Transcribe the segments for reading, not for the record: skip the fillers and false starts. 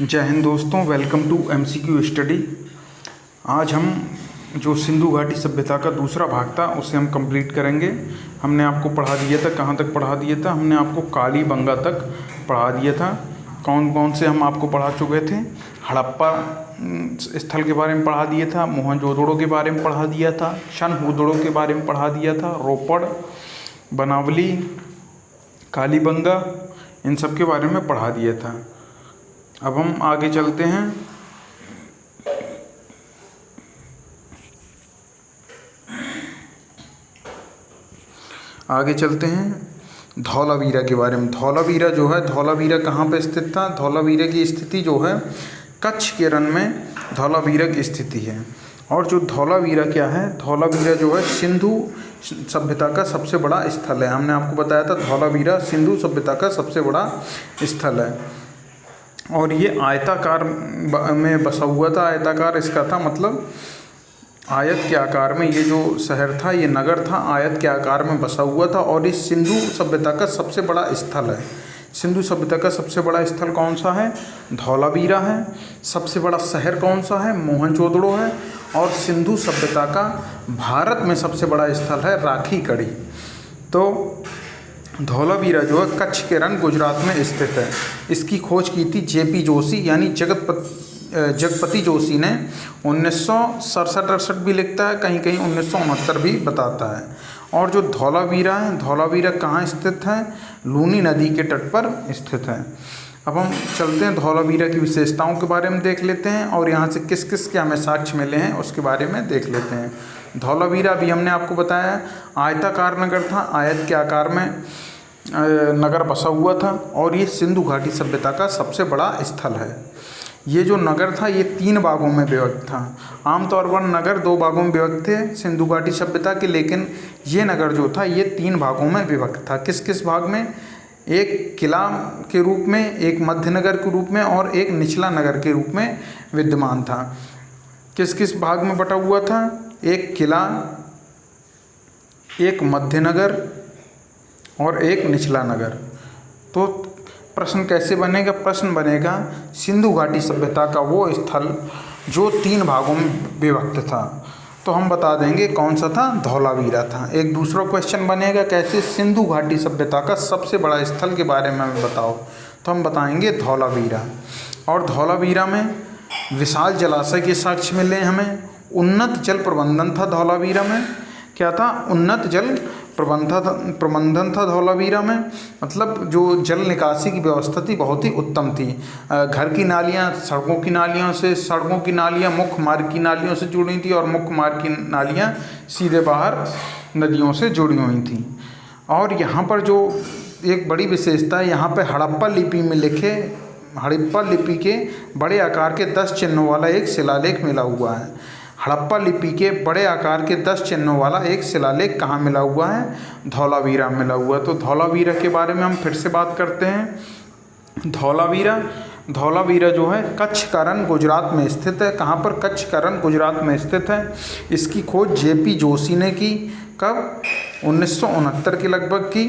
जय हिंद दोस्तों, welcome to MCQ study. आज हम जो सिंधु घाटी सभ्यता का दूसरा भाग था उसे हम कंप्लीट करेंगे। हमने आपको पढ़ा दिया था, कहाँ तक पढ़ा दिया था? हमने आपको कालीबंगा तक पढ़ा दिया था। कौन कौन से हम आपको पढ़ा चुके थे? हड़प्पा स्थल के बारे में पढ़ा दिया था, मोहनजोदड़ो के बारे में पढ़ा दिया था, सनहुदड़ो के बारे में पढ़ा दिया था, रोपड़, बनावली, कालीबंगा, इन सब के बारे में पढ़ा दिया था। अब हम आगे चलते हैं। धौलावीरा के बारे में। धौलावीरा जो है, धौलावीरा कहाँ पे स्थित था? धौलावीरा की स्थिति जो है कच्छ के रण में धौलावीरा की स्थिति है। और जो धौलावीरा क्या है, धौलावीरा जो है सिंधु सभ्यता का सबसे बड़ा स्थल है। हमने आपको बताया था धौलावीरा सिंधु सभ्यता का सबसे बड़ा स्थल है। और ये आयताकार में बसा हुआ था। आयताकार इसका था मतलब आयत के आकार में, ये जो शहर था, ये नगर था, आयत के आकार में बसा हुआ था। और इस सिंधु सभ्यता का सबसे बड़ा स्थल है। सिंधु सभ्यता का सबसे बड़ा स्थल कौन सा है? धौलावीरा है। सबसे बड़ा शहर कौन सा है? मोहनजोदड़ो है। और सिंधु सभ्यता का भारत में सबसे बड़ा स्थल है राखीगढ़ी। तो धौलावीरा जो है कच्छ के रण गुजरात में स्थित है। इसकी खोज की थी जेपी जोशी, यानी जगपति जोशी ने 1967-68 भी लिखता है, कहीं कहीं 1969 भी बताता है। और जो धौलावीरा है, धौलावीरा कहाँ स्थित है? लूनी नदी के तट पर स्थित है। अब हम चलते हैं, धौलावीरा की विशेषताओं के बारे में देख लेते हैं और यहाँ से किस किस के हमें साक्ष्य मिले हैं उसके बारे में देख लेते हैं। धौलावीरा भी हमने आपको बताया आयताकार नगर था, आयत के आकार में नगर बसा हुआ था। और ये सिंधु घाटी सभ्यता का सबसे बड़ा स्थल है। ये जो नगर था ये 3 भागों में विभक्त था। आमतौर पर नगर 2 भागों में विभक्त थे सिंधु घाटी सभ्यता के, लेकिन ये नगर जो था ये 3 भागों में विभक्त था। किस किस भाग में? एक किला के रूप में, एक मध्य नगर के रूप में और एक निचला नगर के रूप में विद्यमान था। किस किस भाग में बटा हुआ था? एक किला, एक मध्य नगर और एक निचला नगर। तो प्रश्न कैसे बनेगा? प्रश्न बनेगा सिंधु घाटी सभ्यता का वो स्थल जो 3 भागों में विभक्त था। तो हम बता देंगे कौन सा था? धौलावीरा था। एक दूसरा क्वेश्चन बनेगा कैसे? सिंधु घाटी सभ्यता का सबसे बड़ा स्थल के बारे में हमें बताओ। तो हम बताएंगे धौलावीरा। और धौलावीरा में विशाल जलाशय के साक्ष्य मिले हमें। उन्नत जल प्रबंधन था धौलावीरा में। क्या था? उन्नत जल प्रबंधन था धौलावीरा में। मतलब जो जल निकासी की व्यवस्था थी बहुत ही उत्तम थी। घर की नालियाँ सड़कों की नालियों से, सड़कों की नालियाँ मुख्य मार्ग की नालियों से जुड़ी थी और मुख्य मार्ग की नालियाँ सीधे बाहर नदियों से जुड़ी हुई थी। और यहाँ पर जो एक बड़ी विशेषता है, यहाँ पर हड़प्पा लिपि में लिखे, हड़प्पा लिपि के बड़े आकार के 10 चिन्हों वाला एक शिलालेख मिला हुआ है। हड़प्पा लिपि के बड़े आकार के 10 चिन्हों वाला एक शिलालेख कहाँ मिला हुआ है? धौलावीरा मिला हुआ है। तो धौलावीरा के बारे में हम फिर से बात करते हैं। धौलावीरा जो है कच्छ का रण गुजरात में स्थित है। कहाँ पर? कच्छ का रण गुजरात में स्थित है। इसकी खोज जेपी जोशी ने की। कब? 1969 के लगभग की।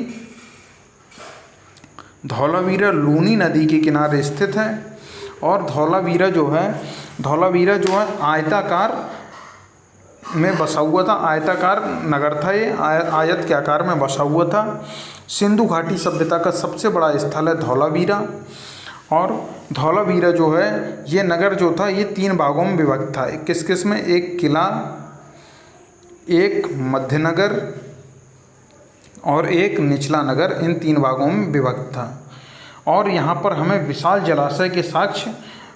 धौलावीरा लूनी नदी के किनारे स्थित है। और धौलावीरा जो है आयताकार में बसा हुआ था। आयताकार नगर था ये, आयत के आकार में बसा हुआ था। सिंधु घाटी सभ्यता का सबसे बड़ा स्थल है धौलावीरा। और धौलावीरा जो है ये नगर जो था ये 3 भागों में विभक्त था। किस किस में? एक किला, एक मध्य नगर और एक निचला नगर, इन 3 भागों में विभक्त था। और यहाँ पर हमें विशाल जलाशय के साक्ष्य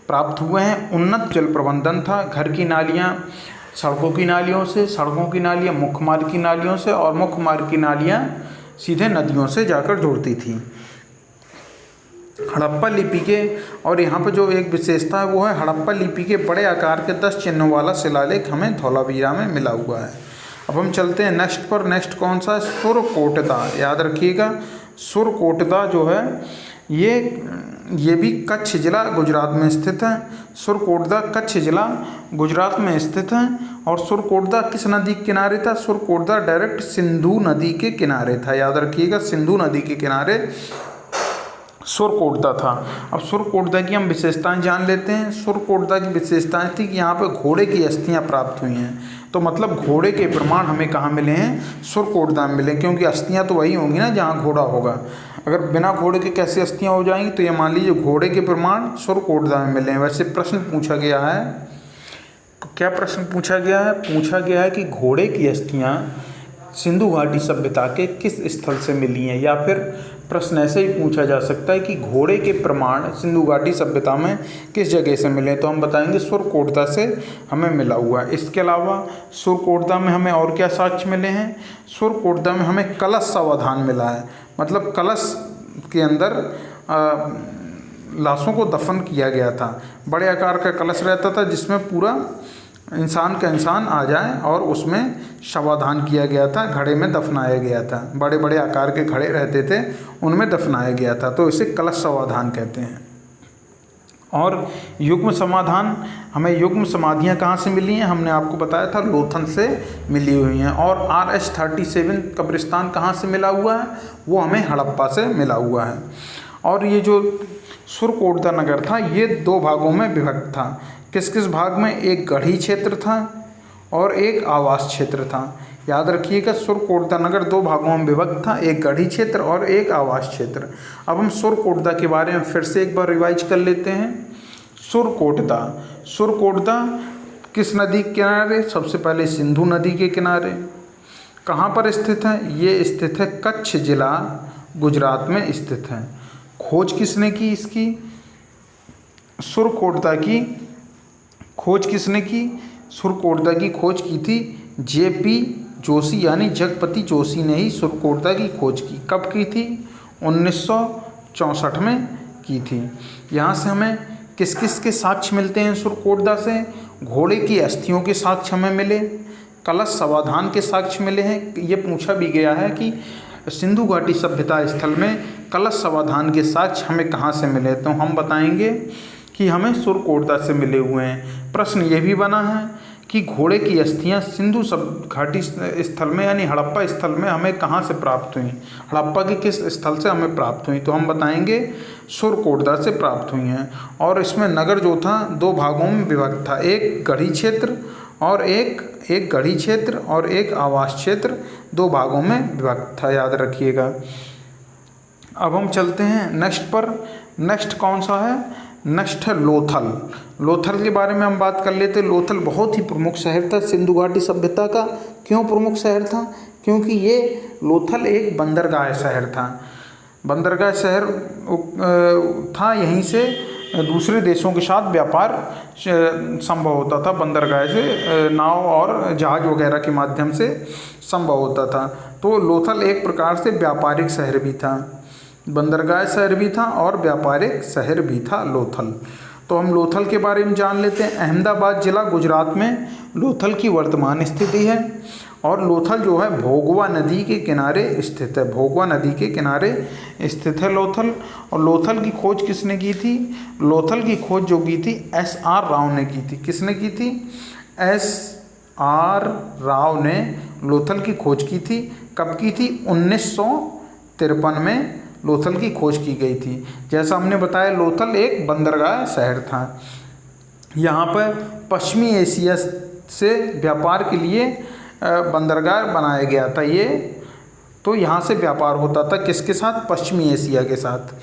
प्राप्त हुए हैं। उन्नत जल प्रबंधन था। घर की नालियाँ सड़कों की नालियों से, सड़कों की नालियाँ मुख्य मार्ग की नालियों से और मुख्य मार्ग की नालियाँ सीधे नदियों से जाकर जुड़ती थी। हड़प्पा लिपि के, और यहाँ पर जो एक विशेषता है वो है हड़प्पा लिपि के बड़े आकार के 10 चिन्हों वाला शिलालेख हमें धौलावीरा में मिला हुआ है। अब हम चलते हैं नेक्स्ट पर। नेक्स्ट कौन सा है? सुरकोटदा। याद रखिएगा, सुरकोटदा जो है ये भी कच्छ जिला गुजरात में स्थित है। सुरकोटदा कच्छ जिला गुजरात में स्थित है। और सुरकोटदा किस नदी के किनारे था? सुरकोटदा डायरेक्ट सिंधु नदी के किनारे था। याद रखिएगा, सिंधु नदी के किनारे सुरकोटदा था। अब सुरकोटदा की हम विशेषताएं जान लेते हैं। सुरकोटदा की विशेषताएं थी कि यहाँ पर घोड़े की अस्थियां प्राप्त हुई हैं। तो मतलब घोड़े के प्रमाण हमें कहाँ मिले हैं? सुरकोटदा में मिले, क्योंकि अस्थियां तो वही होंगी ना जहाँ घोड़ा होगा। अगर बिना घोड़े के कैसे अस्थियां हो जाएंगी? तो ये मान लीजिए घोड़े के प्रमाण सुरकोटदा में मिले हैं। वैसे प्रश्न पूछा गया है, तो क्या प्रश्न पूछा गया है? पूछा गया है कि घोड़े की अस्थियां सिंधु घाटी सभ्यता के किस स्थल से मिली हैं, या फिर प्रश्न ऐसे ही पूछा जा सकता है कि घोड़े के प्रमाण सिंधु घाटी सभ्यता में किस जगह से मिले। तो हम बताएंगे सुरकोटदा से हमें मिला हुआ है। इसके अलावा सुरकोटदा में हमें और क्या साक्ष्य मिले हैं? सुरकोटदा में हमें कलश सावधान मिला है, मतलब कलश के अंदर लाशों को दफन किया गया था। बड़े आकार का कलश रहता था जिसमें पूरा इंसान का इंसान आ जाए और उसमें शवाधान किया गया था, घड़े में दफनाया गया था। बड़े बड़े आकार के घड़े रहते थे, उनमें दफनाया गया था, तो इसे कलश शवाधान कहते हैं। और युग्म समाधान, हमें युग्म समाधियाँ कहाँ से मिली हैं? हमने आपको बताया था लोथल से मिली हुई हैं। और RH-37 कब्रिस्तान कहाँ से मिला हुआ है? वो हमें हड़प्पा से मिला हुआ है। और ये जो सुरकोटदा नगर था ये 2 भागों में विभक्त था। किस किस भाग में? एक गढ़ी क्षेत्र था और एक आवास क्षेत्र था। याद रखिएगा, सुरकोटदा नगर 2 भागों में विभक्त था, एक गढ़ी क्षेत्र और एक आवास क्षेत्र। अब हम सुरकोटदा के बारे में फिर से एक बार रिवाइज कर लेते हैं। सुरकोटदा किस नदी के किनारे? सबसे पहले सिंधु नदी के किनारे। कहाँ पर स्थित है? ये स्थित है कच्छ जिला, गुजरात में स्थित है। खोज किसने की इसकी? सुरकोटदा की खोज किसने की? सुरकोटदा की खोज की थी JP जोशी, यानी जगपति जोशी ने ही सुरकोटदा की खोज की। कब की थी? 1964 में की थी। यहाँ से हमें किस किस के साक्ष्य मिलते हैं? सुरकोटदा से घोड़े की अस्थियों के साक्ष्य हमें मिले, कलश समाधान के साक्ष्य मिले हैं। ये पूछा भी गया है कि सिंधु घाटी सभ्यता स्थल में कलश समाधान के साक्ष्य हमें कहाँ से मिले? तो हम बताएंगे कि हमें सुरकोटदा से मिले हुए हैं। प्रश्न ये भी बना है कि घोड़े की अस्थियां सिंधु घाटी स्थल में यानी हड़प्पा स्थल में हमें कहाँ से प्राप्त हुई? हड़प्पा के किस स्थल से हमें प्राप्त हुई? तो हम बताएंगे सुरकोटदा से प्राप्त हुई हैं। और इसमें नगर जो था 2 भागों में विभक्त था, एक गढ़ी क्षेत्र और एक गढ़ी क्षेत्र और एक आवास क्षेत्र, 2 भागों में विभक्त था, याद रखिएगा। अब हम चलते हैं नेक्स्ट पर। नेक्स्ट कौन सा है? नेक्स्ट है लोथल। लोथल के बारे में हम बात कर लेते। लोथल बहुत ही प्रमुख शहर था सिंधु घाटी सभ्यता का। क्यों प्रमुख शहर था? क्योंकि ये लोथल एक बंदरगाह शहर था। बंदरगाह शहर था, यहीं से दूसरे देशों के साथ व्यापार संभव होता था। बंदरगाह से नाव और जहाज वगैरह के माध्यम से संभव होता था। तो लोथल एक प्रकार से व्यापारिक शहर भी था, बंदरगाह शहर भी था और व्यापारिक शहर भी था लोथल। तो हम लोथल के बारे में जान लेते हैं। अहमदाबाद जिला गुजरात में लोथल की वर्तमान स्थिति है। और लोथल जो है भोगवा नदी के किनारे स्थित है। भोगवा नदी के किनारे स्थित है लोथल। और लोथल की खोज किसने की थी? लोथल की खोज जो की थी SR राव ने की थी। किसने की थी? SR राव ने लोथल की खोज की थी। कब की थी? 1953 में लोथल की खोज की गई थी। जैसा हमने बताया लोथल एक बंदरगाह शहर था। यहाँ पर पश्चिमी एशिया से व्यापार के लिए बंदरगाह बनाया गया था ये। तो यहाँ से व्यापार होता था किसके साथ? पश्चिमी एशिया के साथ।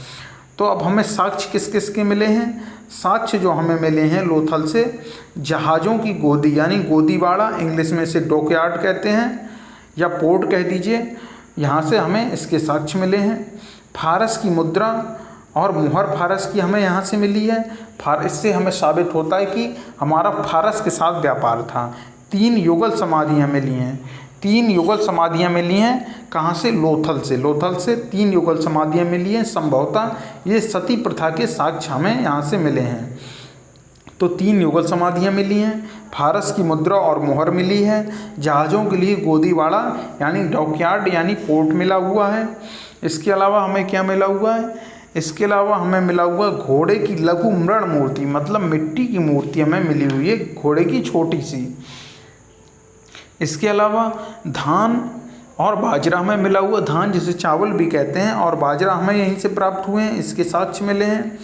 तो अब हमें साक्ष्य किस किस के मिले हैं? साक्ष्य जो हमें मिले हैं लोथल से, जहाज़ों की गोदी यानी गोदीवाड़ा, इंग्लिश में इसे डॉकयार्ड कहते हैं या पोर्ट कह दीजिए, यहाँ से हमें इसके साक्ष्य मिले हैं। फारस की मुद्रा और मुहर फारस की हमें यहाँ से मिली है। इससे हमें साबित होता है कि हमारा फारस के साथ व्यापार था। 3 युगल समाधियाँ मिली हैं। 3 युगल समाधियाँ मिली हैं कहाँ से? लोथल से। लोथल से 3 युगल समाधियाँ मिली हैं। संभवतः ये सती प्रथा के साक्ष्य हमें यहाँ से मिले हैं। तो 3 युगल समाधियाँ मिली हैं, फारस की मुद्रा और मुहर मिली है, जहाज़ों के लिए गोदीवाड़ा यानी डॉकयार्ड यानी पोर्ट मिला हुआ है। इसके अलावा हमें क्या मिला हुआ है? इसके अलावा हमें मिला हुआ घोड़े की लघु मृण मूर्ति, मतलब मिट्टी की मूर्ति हमें मिली हुई है, घोड़े की छोटी सी। इसके अलावा धान और बाजरा हमें मिला हुआ धान जिसे चावल भी कहते हैं, और बाजरा हमें यहीं से प्राप्त हुए हैं, इसके साक्ष्य मिले हैं।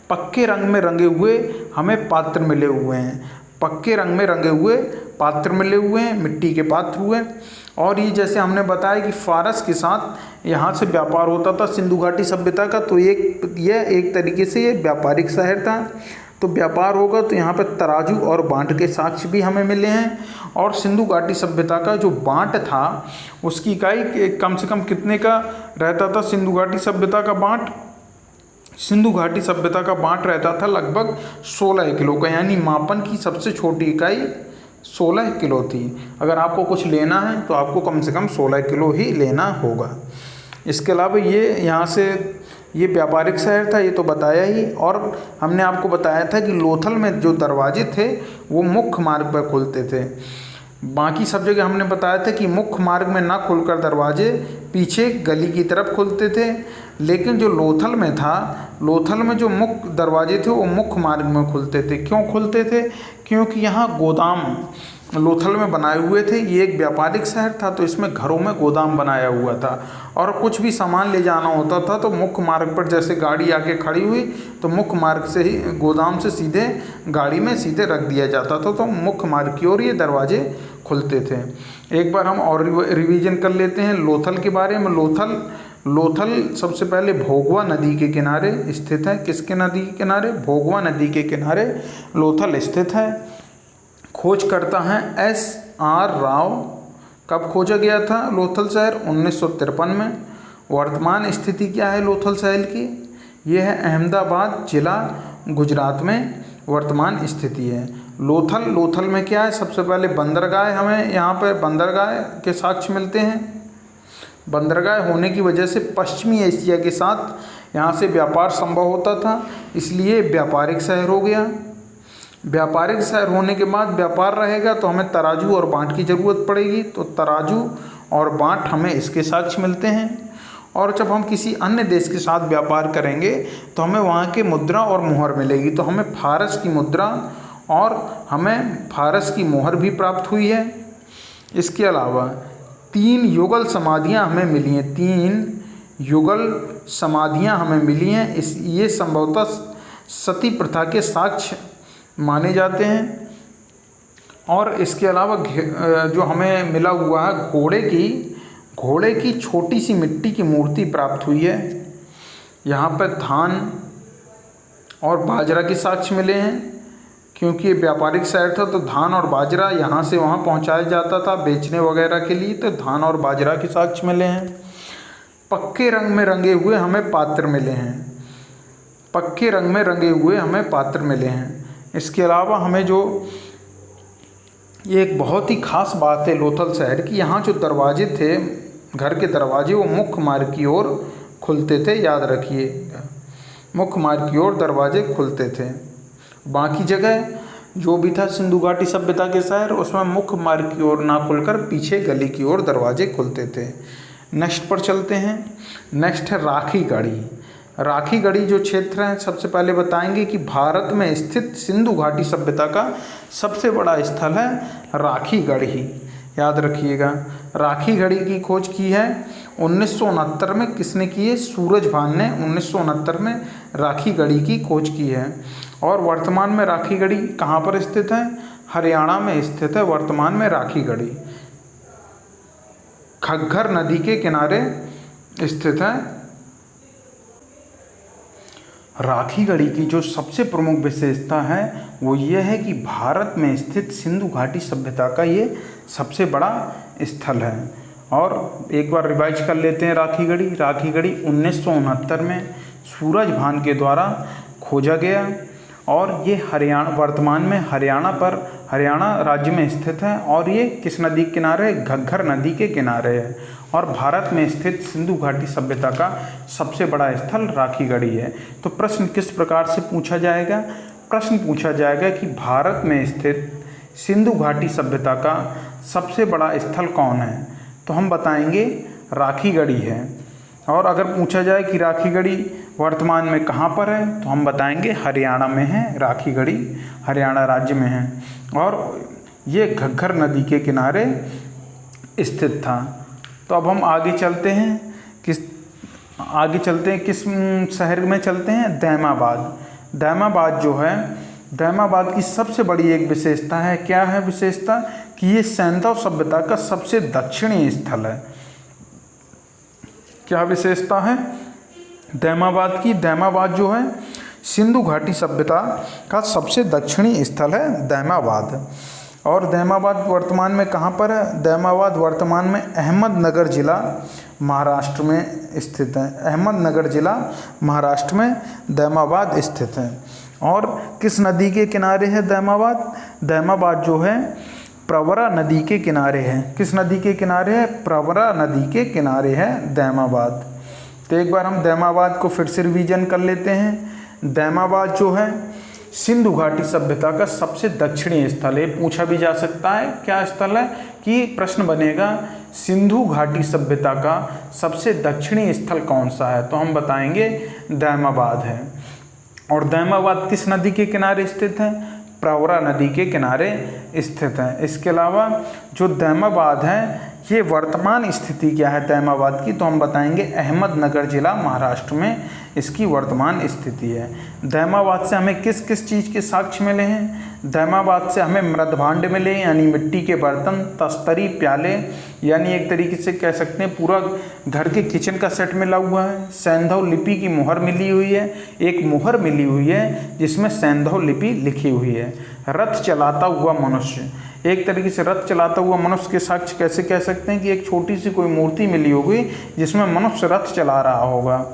पक्के रंग में रंगे हुए हमें पात्र मिले हुए हैं, पक्के रंग में रंगे हुए पात्र मिले हुए हैं, मिट्टी के पात्र हुए। और ये जैसे हमने बताया कि फारस के साथ यहाँ से व्यापार होता था सिंधु घाटी सभ्यता का, तो यह एक तरीके से ये व्यापारिक शहर था। तो व्यापार होगा तो यहाँ पर तराजू और बांट के साक्ष्य भी हमें मिले हैं। और सिंधु घाटी सभ्यता का जो बांट था उसकी इकाई कम से कम कितने का रहता था? सिंधु घाटी सभ्यता का बांट, सिंधु घाटी सभ्यता का बांट रहता था लगभग 16 किलो का, यानी मापन की सबसे छोटी इकाई 16 किलो थी। अगर आपको कुछ लेना है तो आपको कम से कम 16 किलो ही लेना होगा। इसके अलावा ये यहाँ से ये व्यापारिक शहर था, ये तो बताया ही। और हमने आपको बताया था कि लोथल में जो दरवाजे थे वो मुख्य मार्ग पर खुलते थे। बाकी सब जगह हमने बताया था कि मुख्य मार्ग में ना खुलकर दरवाजे पीछे गली की तरफ खुलते थे, लेकिन जो लोथल में था, लोथल में जो मुख्य दरवाजे थे वो मुख्य मार्ग में खुलते थे। क्यों खुलते थे? क्योंकि यहाँ गोदाम लोथल में बनाए हुए थे। ये एक व्यापारिक शहर था तो इसमें घरों में गोदाम बनाया हुआ था, और कुछ भी सामान ले जाना होता था तो मुख्य मार्ग पर जैसे गाड़ी आके खड़ी हुई तो मुख्य मार्ग से ही गोदाम से सीधे गाड़ी में सीधे रख दिया जाता था, तो मुख्य मार्ग की ओर ये दरवाजे खुलते थे। एक बार हम और रिवीजन कर लेते हैं लोथल के बारे में। लोथल सबसे पहले भोगवा नदी के किनारे स्थित है। किसके नदी के किनारे? भोगवा नदी के किनारे लोथल स्थित है। खोज करता है SR राव। कब खोजा गया था लोथल शहर? 1953 में। वर्तमान स्थिति क्या है लोथल शहर की? यह है अहमदाबाद जिला गुजरात में वर्तमान स्थिति है। लोथल में क्या है? सबसे पहले बंदरगाह, हमें यहाँ पर बंदरगाह के साक्ष्य मिलते हैं। बंदरगाह होने की वजह से पश्चिमी एशिया के साथ यहाँ से व्यापार संभव होता था, इसलिए व्यापारिक शहर हो गया। व्यापारिक शहर होने के बाद व्यापार रहेगा तो हमें तराजू और बांट की ज़रूरत पड़ेगी, तो तराजू और बांट हमें इसके साक्ष्य मिलते हैं। और जब हम किसी अन्य देश के साथ व्यापार करेंगे तो हमें वहाँ के मुद्रा और मोहर मिलेगी, तो हमें फारस की मुद्रा और हमें फारस की मोहर भी प्राप्त हुई है। इसके अलावा 3 युगल समाधियाँ हमें मिली हैं, 3 युगल समाधियाँ हमें मिली हैं। ये संभवतः सती प्रथा के साक्ष्य माने जाते हैं। और इसके अलावा जो हमें मिला हुआ है घोड़े की छोटी सी मिट्टी की मूर्ति प्राप्त हुई है। यहाँ पर धान और बाजरा के साक्ष्य मिले हैं, क्योंकि ये व्यापारिक शहर था तो धान और बाजरा यहाँ से वहाँ पहुँचाया जाता था बेचने वगैरह के लिए, तो धान और बाजरा के साक्ष्य मिले हैं। पक्के रंग में रंगे हुए हमें पात्र मिले हैं, पक्के रंग में रंगे हुए हमें पात्र मिले हैं। इसके अलावा हमें जो ये एक बहुत ही ख़ास बात है लोथल शहर की, यहाँ जो दरवाजे थे, घर के दरवाजे, वो मुख्य मार्ग की ओर खुलते थे। याद रखिए, मुख्य मार्ग की ओर दरवाजे खुलते थे। बाकी जगह जो भी था सिंधु घाटी सभ्यता के शहर, उसमें मुख्य मार्ग की ओर ना खुलकर पीछे गली की ओर दरवाजे खुलते थे। नेक्स्ट पर चलते हैं। नेक्स्ट है राखी गढ़ी। राखी गढ़ी जो क्षेत्र है, सबसे पहले बताएंगे कि भारत में स्थित सिंधु घाटी सभ्यता का सबसे बड़ा स्थल है राखी गढ़ी। याद रखिएगा, राखी गढ़ी की खोज की है 1969 में। किसने की है? सूरजभान ने 1969 में राखी गढ़ी की खोज की है। और वर्तमान में राखी गढ़ी कहाँ पर स्थित है? हरियाणा में स्थित है वर्तमान में राखी गढ़ी। घग्गर नदी के किनारे स्थित है। राखी गढ़ी की जो सबसे प्रमुख विशेषता है वो ये है कि भारत में स्थित सिंधु घाटी सभ्यता का ये सबसे बड़ा स्थल है। और एक बार रिवाइज कर लेते हैं राखी गढ़ी। राखी गढ़ी 1969 में सूरजभान के द्वारा खोजा गया, और ये वर्तमान में हरियाणा राज्य में स्थित है। और ये किस नदी के किनारे? घग्गर नदी के किनारे है। और भारत में स्थित सिंधु घाटी सभ्यता का सबसे बड़ा स्थल राखी गढ़ी है। तो प्रश्न किस प्रकार से पूछा जाएगा? प्रश्न पूछा जाएगा कि भारत में स्थित सिंधु घाटी सभ्यता का सबसे बड़ा स्थल कौन है? तो हम बताएंगे राखी गढ़ी है। और अगर पूछा जाए कि राखी गढ़ी वर्तमान में कहाँ पर है, तो हम बताएंगे हरियाणा में है। राखी गढ़ी हरियाणा राज्य में है और ये घग्गर नदी के किनारे स्थित था। तो अब हम आगे चलते हैं, किस शहर में चलते हैं, दैमाबाद। दैमाबाद जो है, दैमाबाद की सबसे बड़ी एक विशेषता है, क्या है विशेषता, कि ये सैंधव सभ्यता का सबसे दक्षिणी स्थल है। क्या विशेषता है दैमाबाद की? दैमाबाद जो है सिंधु घाटी सभ्यता का सबसे दक्षिणी स्थल है दैमाबाद। और दैमाबाद वर्तमान में कहाँ पर है? दैमाबाद वर्तमान में अहमदनगर जिला महाराष्ट्र में स्थित है। अहमदनगर जिला महाराष्ट्र में दैमाबाद स्थित है। और किस नदी के किनारे है दैमाबाद? दैमाबाद जो है प्रवरा नदी के किनारे है। किस नदी के किनारे है? प्रवरा नदी के किनारे है दैमाबाद। तो एक बार हम दैमाबाद को फिर से रिवीजन कर लेते हैं। दैमाबाद जो है सिंधु घाटी सभ्यता का सबसे दक्षिणी स्थल है। पूछा भी जा सकता है क्या स्थल है, कि प्रश्न बनेगा सिंधु घाटी सभ्यता का सबसे दक्षिणी स्थल कौन सा है, तो हम बताएंगे दैमाबाद है। और दैमाबाद किस नदी के किनारे स्थित है? प्रवरा नदी के किनारे स्थित है। इसके अलावा जो दैमाबाद है, ये वर्तमान स्थिति क्या है दैमाबाद की, तो हम बताएंगे अहमदनगर जिला महाराष्ट्र में इसकी वर्तमान स्थिति है। दैमाबाद से हमें किस किस चीज़ के साक्ष्य मिले हैं? दैमाबाद से हमें मृदभांड मिले, यानी मिट्टी के बर्तन, तस्तरी, प्याले, यानी एक तरीके से कह सकते हैं पूरा घर के किचन का सेट मिला हुआ है। सैंधव लिपि की मुहर मिली हुई है, एक मुहर मिली हुई है जिसमें सैंधव लिपि लिखी हुई है। रथ चलाता हुआ मनुष्य, एक तरीके से रथ चलाता हुआ मनुष्य के साक्ष्य कैसे कह सकते हैं, कि एक छोटी सी कोई मूर्ति मिली होगी जिसमें मनुष्य रथ चला रहा होगा।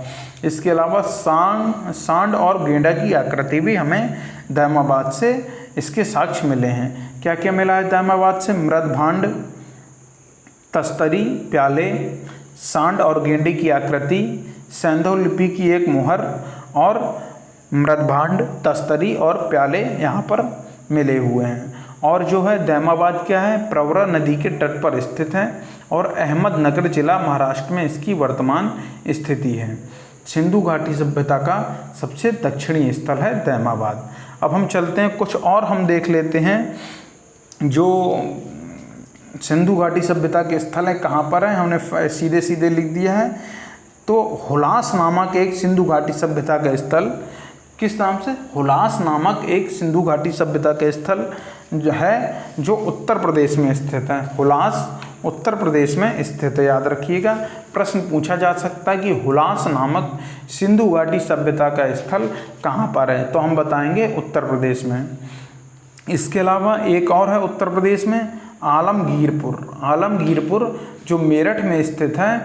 इसके अलावा सांड और गेंडा की आकृति भी हमें दैमाबाद से इसके साक्ष्य मिले हैं। क्या क्या मिला है दैमाबाद से? मृदभांड, तस्तरी, प्याले, सांड और गेंडे की आकृति, सैंधव लिपि की एक मुहर और मृदभांड, तस्तरी और प्याले यहाँ पर मिले हुए हैं। और जो है दैमाबाद क्या है? प्रवरा नदी के तट पर स्थित है और अहमदनगर जिला महाराष्ट्र में इसकी वर्तमान स्थिति है। सिंधु घाटी सभ्यता का सबसे दक्षिणी स्थल है दैमाबाद। अब हम चलते हैं, कुछ और हम देख लेते हैं जो सिंधु घाटी सभ्यता के स्थल है कहाँ पर है, हमने सीधे सीधे लिख दिया है। तो हुलास नामक एक सिंधु घाटी सभ्यता का स्थल, किस नाम से? हुलास नामक एक सिंधु घाटी सभ्यता का स्थल जो है, जो उत्तर प्रदेश में स्थित है। हुलास उत्तर प्रदेश में स्थित है, याद रखिएगा। प्रश्न पूछा जा सकता है कि हुलास नामक सिंधु घाटी सभ्यता का स्थल कहाँ पर है, तो हम बताएंगे उत्तर प्रदेश में। इसके अलावा एक और है उत्तर प्रदेश में, आलमगीरपुर। आलमगीरपुर जो मेरठ में स्थित है,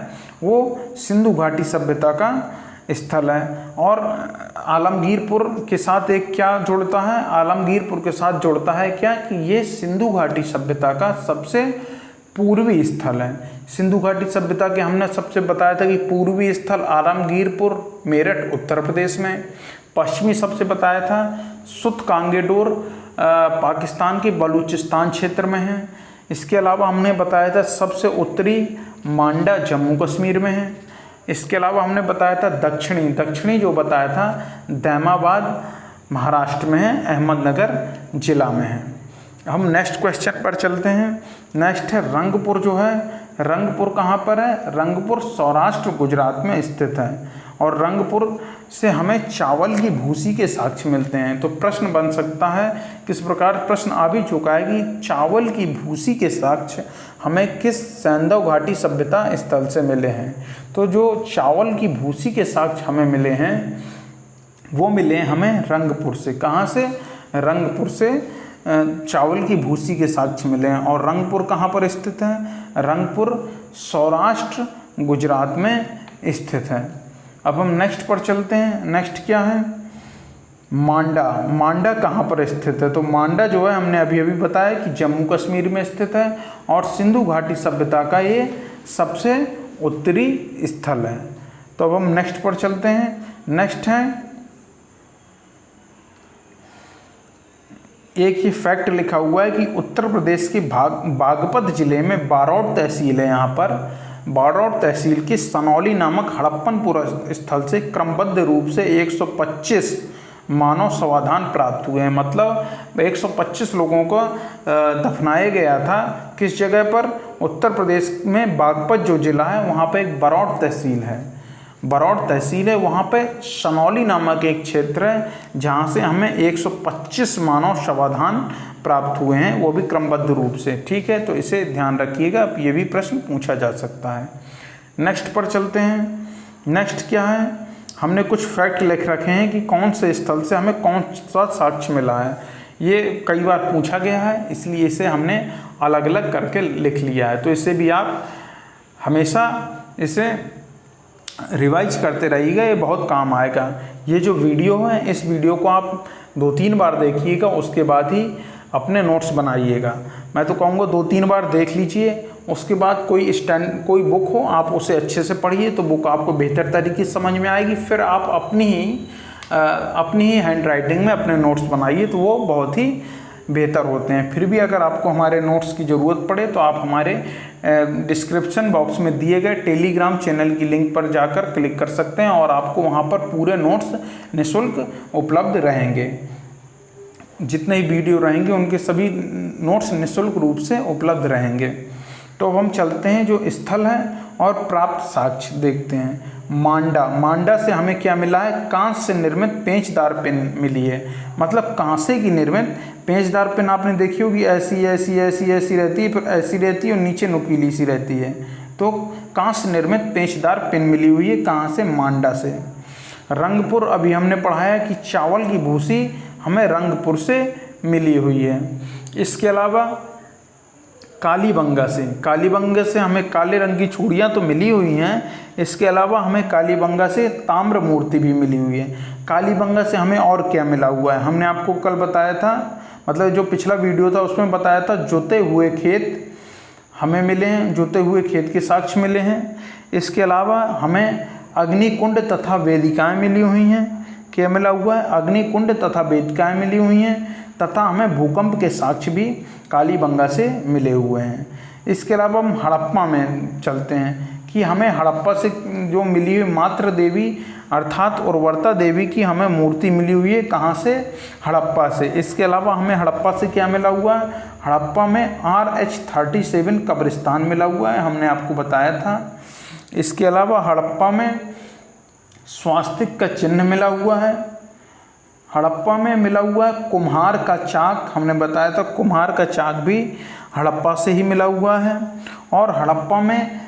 वो सिंधु घाटी सभ्यता का स्थल है। और आलमगीरपुर के साथ एक क्या जुड़ता है? आलमगीरपुर के साथ जुड़ता है क्या, कि ये सिंधु घाटी सभ्यता का सबसे पूर्वी स्थल है। सिंधु घाटी सभ्यता के हमने सबसे बताया था कि पूर्वी स्थल आलमगीरपुर, मेरठ उत्तर प्रदेश में। पश्चिमी सबसे बताया था सुत कांगेडोर पाकिस्तान के बलूचिस्तान क्षेत्र में है। इसके अलावा हमने बताया था सबसे उत्तरी मांडा जम्मू कश्मीर में है। इसके अलावा हमने बताया था दक्षिणी जो बताया था दैमाबाद महाराष्ट्र में है, अहमदनगर जिला में है। हम नेक्स्ट क्वेश्चन पर चलते हैं। नेक्स्ट है रंगपुर जो है, रंगपुर कहाँ पर है? रंगपुर सौराष्ट्र गुजरात में स्थित है। और रंगपुर से हमें चावल की भूसी के साक्ष्य मिलते हैं। तो प्रश्न बन सकता है, किस प्रकार प्रश्न आ भी चुका है कि चावल की भूसी के साक्ष्य हमें किस सैंधव घाटी सभ्यता स्थल से मिले हैं। तो जो चावल की भूसी के साक्ष्य हमें मिले हैं, वो मिले हमें रंगपुर से। कहाँ से? रंगपुर से चावल की भूसी के साक्ष्य मिले हैं। और रंगपुर कहाँ पर स्थित है? रंगपुर सौराष्ट्र गुजरात में स्थित है। अब हम नेक्स्ट पर चलते हैं। नेक्स्ट क्या है? मांडा। मांडा कहाँ पर स्थित है? तो मांडा जो है हमने अभी बताया कि जम्मू कश्मीर में स्थित है और सिंधु घाटी सभ्यता का ये सबसे उत्तरी स्थल है। तो अब हम नेक्स्ट पर चलते हैं। नेक्स्ट है, एक ही फैक्ट लिखा हुआ है कि उत्तर प्रदेश के बागपत जिले में बारोट तहसील है। यहाँ पर बारोट तहसील के सनौली नामक हड़प्पनपुर स्थल से क्रमबद्ध रूप से 125 मानव समाधान प्राप्त हुए हैं। मतलब 125 लोगों को दफनाया गया था। किस जगह पर? उत्तर प्रदेश में बागपत जो ज़िला है वहाँ पे एक बरौट तहसील है, बरौट तहसील है, वहाँ पे सनौली नामक एक क्षेत्र है जहाँ से हमें 125 मानव समाधान प्राप्त हुए हैं, वो भी क्रमबद्ध रूप से। ठीक है, तो इसे ध्यान रखिएगा, ये भी प्रश्न पूछा जा सकता है। नेक्स्ट पर चलते हैं। नेक्स्ट क्या है? हमने कुछ फैक्ट लिख रखे हैं कि कौन से स्थल से हमें कौन सा साक्ष्य मिला है। ये कई बार पूछा गया है, इसलिए इसे हमने अलग अलग करके लिख लिया है। तो इसे भी आप हमेशा इसे रिवाइज करते रहिएगा, ये बहुत काम आएगा। ये जो वीडियो है, इस वीडियो को आप 2-3 बार देखिएगा, उसके बाद ही अपने नोट्स बनाइएगा। मैं तो कहूँगा 2-3 बार देख लीजिए, उसके बाद कोई बुक हो आप उसे अच्छे से पढ़िए, तो बुक आपको बेहतर तरीके से समझ में आएगी। फिर आप अपनी ही हैंड राइटिंग में अपने नोट्स बनाइए, तो वो बहुत ही बेहतर होते हैं। फिर भी अगर आपको हमारे नोट्स की ज़रूरत पड़े तो आप हमारे डिस्क्रिप्शन बॉक्स में दिए गए टेलीग्राम चैनल की लिंक पर जाकर क्लिक कर सकते हैं और आपको वहाँ पर पूरे नोट्स निःशुल्क उपलब्ध रहेंगे। जितने ही वीडियो रहेंगे उनके सभी नोट्स निःशुल्क रूप से उपलब्ध रहेंगे। तो हम चलते हैं जो स्थल है और प्राप्त साक्ष्य देखते हैं। मांडा से हमें क्या मिला है? कांस्य से निर्मित पेंचदार पेन मिली है। मतलब कांसे की निर्मित पेंचदार पेन आपने देखी होगी, ऐसी ऐसी ऐसी ऐसी रहती है, फिर ऐसी रहती है और नीचे नुकीली सी रहती है। तो कांस्य निर्मित पेंचदार पेन मिली हुई है। कहाँ से? मांडा से। रंगपुर, अभी हमने पढ़ा है कि चावल की भूसी हमें रंगपुर से मिली हुई है। इसके अलावा कालीबंगा से हमें काले रंग की चूड़ियाँ तो मिली हुई हैं। इसके अलावा हमें कालीबंगा से ताम्र मूर्ति भी मिली हुई है। कालीबंगा से हमें और क्या मिला हुआ है? हमने आपको कल बताया था, मतलब जो पिछला वीडियो था उसमें बताया था, जोते हुए खेत हमें मिले हैं, जोते हुए खेत के साक्ष्य मिले हैं। इसके अलावा हमें अग्निकुंड तथा वेदिकाएँ मिली हुई हैं। क्या मिला हुआ है? अग्निकुंड तथा वेदिकाएँ मिली हुई हैं, तथा हमें भूकंप के साक्ष्य भी कालीबंगा से मिले हुए हैं। इसके अलावा हम हड़प्पा में चलते हैं कि हमें हड़प्पा से जो मिली हुई मात्र देवी अर्थात उर्वरता देवी की हमें मूर्ति मिली हुई है। कहाँ से? हड़प्पा से। इसके अलावा हमें हड़प्पा से क्या मिला हुआ है? हड़प्पा में RH-37 कब्रिस्तान मिला हुआ है, हमने आपको बताया था। इसके अलावा हड़प्पा में स्वास्तिक का चिन्ह मिला हुआ है। हड़प्पा में मिला हुआ है कुम्हार का चाक, हमने बताया था कुम्हार का चाक भी हड़प्पा से ही मिला हुआ है। और हड़प्पा में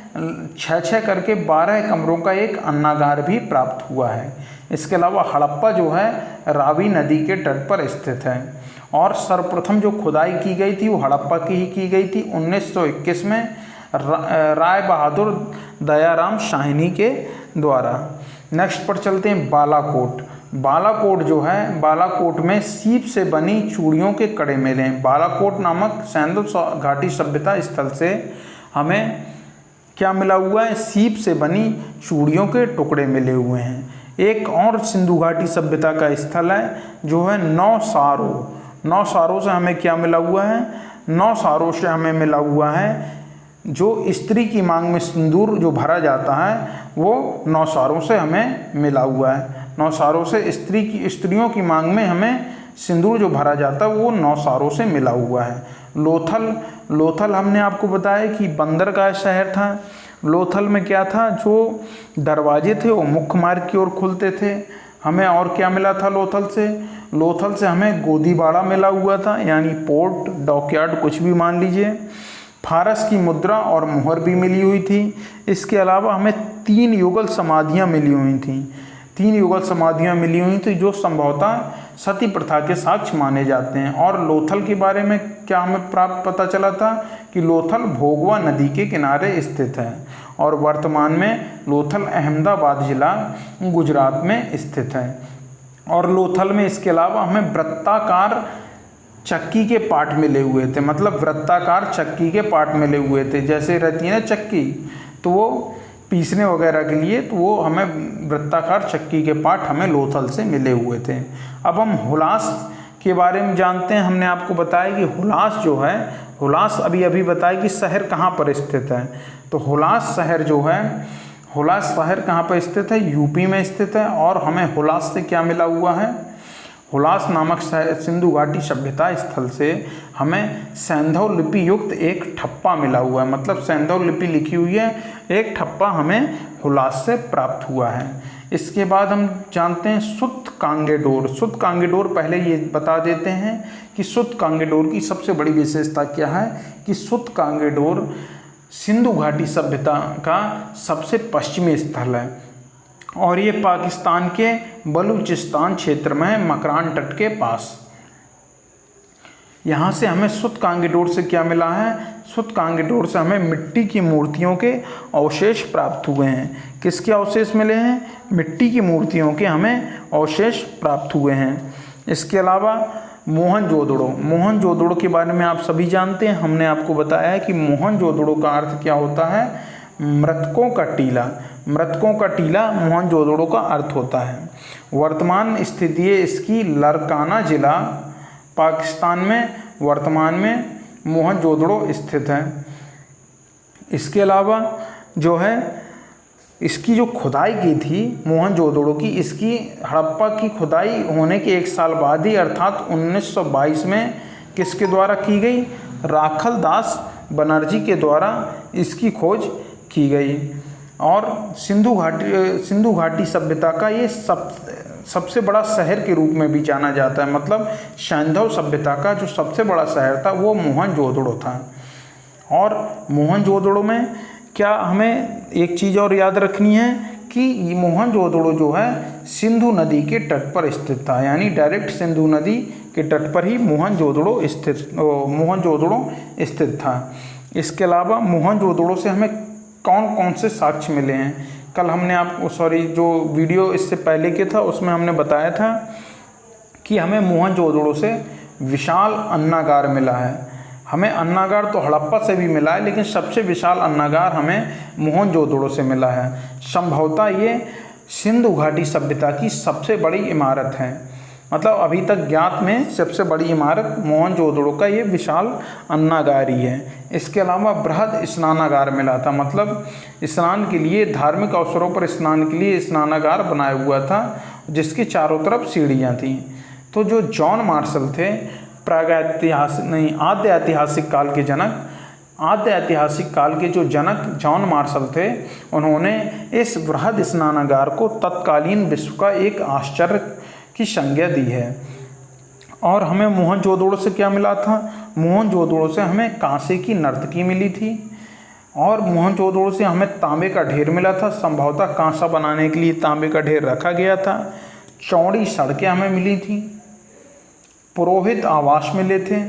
6 करके 12 कमरों का एक अन्नागार भी प्राप्त हुआ है। इसके अलावा हड़प्पा जो है रावी नदी के तट पर स्थित है। और सर्वप्रथम जो खुदाई की गई थी वो हड़प्पा की ही की गई थी 1921 में राय बहादुर दयाराम शाहिनी के द्वारा। नेक्स्ट पर चलते हैं बालाकोट। बालाकोट जो है, बालाकोट में सीप से बनी चूड़ियों के कड़े मिले हैं। बालाकोट नामक सैंदल घाटी सभ्यता स्थल से हमें क्या मिला हुआ है? सीप से बनी चूड़ियों के टुकड़े मिले हुए हैं। एक और सिंधु घाटी सभ्यता का स्थल है जो है नौसारो। नौसारो से हमें क्या मिला हुआ है? नौसारो से हमें मिला हुआ है जो स्त्री की मांग में सिंदूर जो भरा जाता है वो नौसारों से हमें मिला हुआ है। नौसारों से स्त्रियों की मांग में हमें सिंदूर जो भरा जाता है वो नौसारों से मिला हुआ है। लोथल हमने आपको बताया कि बंदर का शहर था। लोथल में क्या था? जो दरवाजे थे वो मुख्य मार्ग की ओर खुलते थे। हमें और क्या मिला था लोथल से? लोथल से हमें गोदीबाड़ा मिला हुआ था, यानी पोर्ट, डॉकयार्ड, कुछ भी मान लीजिए। फारस की मुद्रा और मोहर भी मिली हुई थी। इसके अलावा हमें 3 युगल समाधियाँ मिली हुई थीं। 3 युगल समाधियाँ मिली हुई थी जो संभवतः सती प्रथा के साक्ष्य माने जाते हैं। और लोथल के बारे में क्या हमें पता चला था कि लोथल भोगवा नदी के किनारे स्थित है और वर्तमान में लोथल अहमदाबाद जिला गुजरात में स्थित है। और लोथल में इसके अलावा हमें वृत्ताकार चक्की के पार्ट मिले हुए थे। मतलब वृत्ताकार चक्की के पार्ट मिले हुए थे, जैसे रहती है ना चक्की, तो वो पीसने वगैरह के लिए, तो वो हमें वृत्ताकार चक्की के पार्ट हमें लोथल से मिले हुए थे। अब हम हुलास के बारे में जानते हैं। हमने आपको बताया कि हुलास जो है, हुलास अभी बताया कि शहर कहाँ पर स्थित है। तो हुलास शहर जो है, हुलास शहर कहाँ पर स्थित है? यूपी में स्थित है। और हमें हुलास से क्या मिला हुआ है? हुलास नामक सिंधु घाटी सभ्यता स्थल से हमें सैंधव लिपि युक्त एक ठप्पा मिला हुआ है, मतलब सैंधव लिपि लिखी हुई है, एक ठप्पा हमें हुलास से प्राप्त हुआ है। इसके बाद हम जानते हैं सुत्त कांगेडोर। सुत्त कांगेडोर, पहले ये बता देते हैं कि सुत्त कांगेडोर की सबसे बड़ी विशेषता क्या है कि सुत्त कांगेडोर सिंधु घाटी सभ्यता का सबसे पश्चिमी स्थल है और ये पाकिस्तान के बलूचिस्तान क्षेत्र में है, मकरान तट के पास। यहाँ से हमें सुत्त कांगेडोर से क्या मिला है? सुत्त कांगेडोर से हमें मिट्टी की मूर्तियों के अवशेष प्राप्त हुए हैं। किसके अवशेष मिले हैं? मिट्टी की मूर्तियों के हमें अवशेष प्राप्त हुए हैं। इसके अलावा मोहनजोदड़ो। मोहनजोदड़ो के बारे में आप सभी जानते हैं, हमने आपको बताया है कि मोहनजोदड़ो का अर्थ क्या होता है? मृतकों का टीला। मृतकों का टीला मोहनजोदड़ो का अर्थ होता है। वर्तमान स्थिति इसकी लरकाना जिला पाकिस्तान में वर्तमान में मोहनजोदड़ो स्थित है। इसके अलावा जो है इसकी जो खुदाई की थी मोहनजोदड़ो की, इसकी हड़प्पा की खुदाई होने के 1 साल बाद ही अर्थात 1922 में किसके द्वारा की गई? राखल दास बनर्जी के द्वारा इसकी खोज की गई। और सिंधु घाटी सभ्यता का ये सबसे बड़ा शहर के रूप में भी जाना जाता है, मतलब सैंधव सभ्यता का जो सबसे बड़ा शहर था वो मोहनजोदड़ो था। और मोहनजोदड़ो में क्या हमें एक चीज़ और याद रखनी है कि मोहनजोदड़ो जो है सिंधु नदी के तट पर स्थित था, यानी डायरेक्ट सिंधु नदी के तट पर ही मोहनजोदड़ो स्थित था। इसके अलावा मोहनजोदड़ो से हमें कौन कौन से साक्ष्य मिले हैं? कल हमने आपको जो वीडियो इससे पहले के था उसमें हमने बताया था कि हमें मोहनजोदड़ो से विशाल अन्नागार मिला है। हमें अन्नागार तो हड़प्पा से भी मिला है, लेकिन सबसे विशाल अन्नागार हमें मोहनजोदड़ो से मिला है। संभवतः ये सिंधु घाटी सभ्यता की सबसे बड़ी इमारत है, मतलब अभी तक ज्ञात में सबसे बड़ी इमारत मोहनजोदड़ो का ये विशाल अन्नागार ही है। इसके अलावा बृहद स्नानागार मिला था, मतलब स्नान के लिए, धार्मिक अवसरों पर स्नान के लिए स्नानागार बनाया हुआ था जिसकी चारों तरफ सीढ़ियाँ थीं। तो जो जॉन मार्शल थे, आद्य ऐतिहासिक काल के जनक, आद्य ऐतिहासिक काल के जो जनक जॉन मार्शल थे, उन्होंने इस बृहद स्नानागार को तत्कालीन विश्व का एक आश्चर्य की संज्ञा दी है। और हमें मोहनजोदड़ो से क्या मिला था? मोहनजोदड़ो से हमें कांसे की नर्तकी मिली थी और मोहनजोदड़ो से हमें तांबे का ढेर मिला था। संभवतः कांसा बनाने के लिए तांबे का ढेर रखा गया था। चौड़ी सड़कें हमें मिली थी, पुरोहित आवास मिले थे,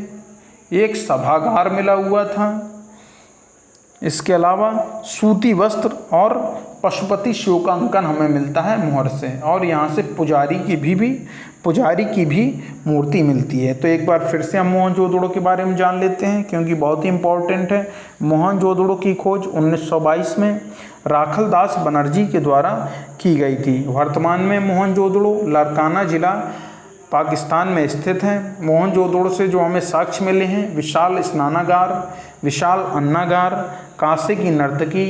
एक सभागार मिला हुआ था। इसके अलावा सूती वस्त्र और पशुपति शिव का अंकन हमें मिलता है मोहर से, और यहाँ से पुजारी की भी मूर्ति मिलती है। तो एक बार फिर से हम मोहनजोदड़ो के बारे में जान लेते हैं क्योंकि बहुत ही इम्पोर्टेंट है। मोहनजोदड़ो की खोज 1922 में राखल दास बनर्जी के द्वारा की गई थी। वर्तमान में मोहनजोदड़ो लरकाना जिला पाकिस्तान में स्थित है। मोहनजोदड़ो से जो हमें साक्ष्य मिले हैं, विशाल स्नानागार, विशाल अन्नागार, कांसे की नर्तकी,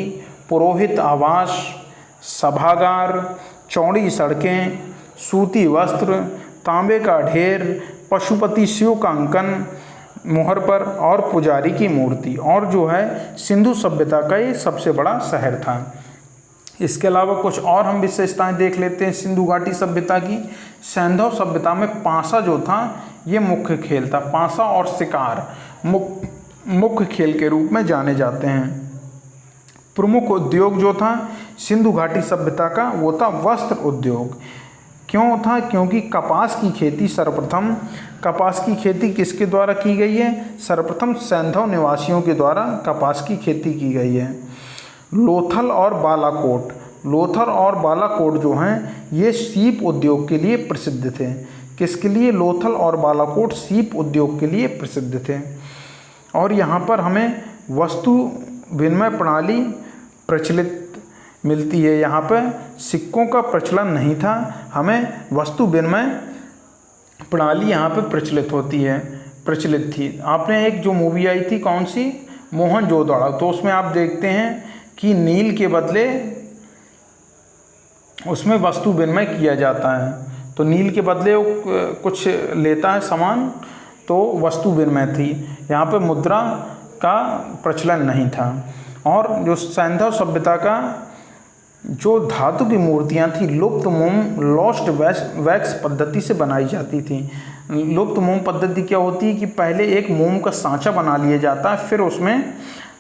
पुरोहित आवास, सभागार, चौड़ी सड़कें, सूती वस्त्र, तांबे का ढेर, पशुपति शिव का अंकन मोहर पर और पुजारी की मूर्ति, और जो है सिंधु सभ्यता का ये सबसे बड़ा शहर था। इसके अलावा कुछ और हम विशेषताएं देख लेते हैं सिंधु घाटी सभ्यता की। सैंधव सभ्यता में पासा जो था ये मुख्य खेल था। पासा और शिकार मुख्य खेल के रूप में जाने जाते हैं। प्रमुख उद्योग जो था सिंधु घाटी सभ्यता का वो था वस्त्र उद्योग। क्यों था? क्योंकि कपास की खेती सर्वप्रथम, कपास की खेती किसके द्वारा की गई है? सर्वप्रथम सैंधव निवासियों के द्वारा कपास की खेती की गई है। लोथल और बालाकोट, लोथल और बालाकोट जो हैं ये सीप उद्योग के लिए प्रसिद्ध थे। किसके लिए? लोथल और बालाकोट सीप उद्योग के लिए प्रसिद्ध थे। और यहाँ पर हमें वस्तु विनिमय प्रणाली प्रचलित मिलती है। यहाँ पर सिक्कों का प्रचलन नहीं था, हमें वस्तु विनिमय प्रणाली यहाँ पर प्रचलित थी। आपने एक जो मूवी आई थी, कौन सी? मोहनजोदड़ो, तो उसमें आप देखते हैं कि नील के बदले उसमें वस्तु विनिमय किया जाता है। तो नील के बदले वो कुछ लेता है सामान, तो वस्तु विनिमय थी। यहाँ पे मुद्रा का प्रचलन नहीं था। और जो सैंधव सभ्यता का जो धातु की मूर्तियाँ थी लुप्त मोम लॉस्ट वैक्स पद्धति से बनाई जाती थी। लुप्त मोम पद्धति क्या होती है कि पहले एक मोम का सांचा बना लिया जाता है, फिर उसमें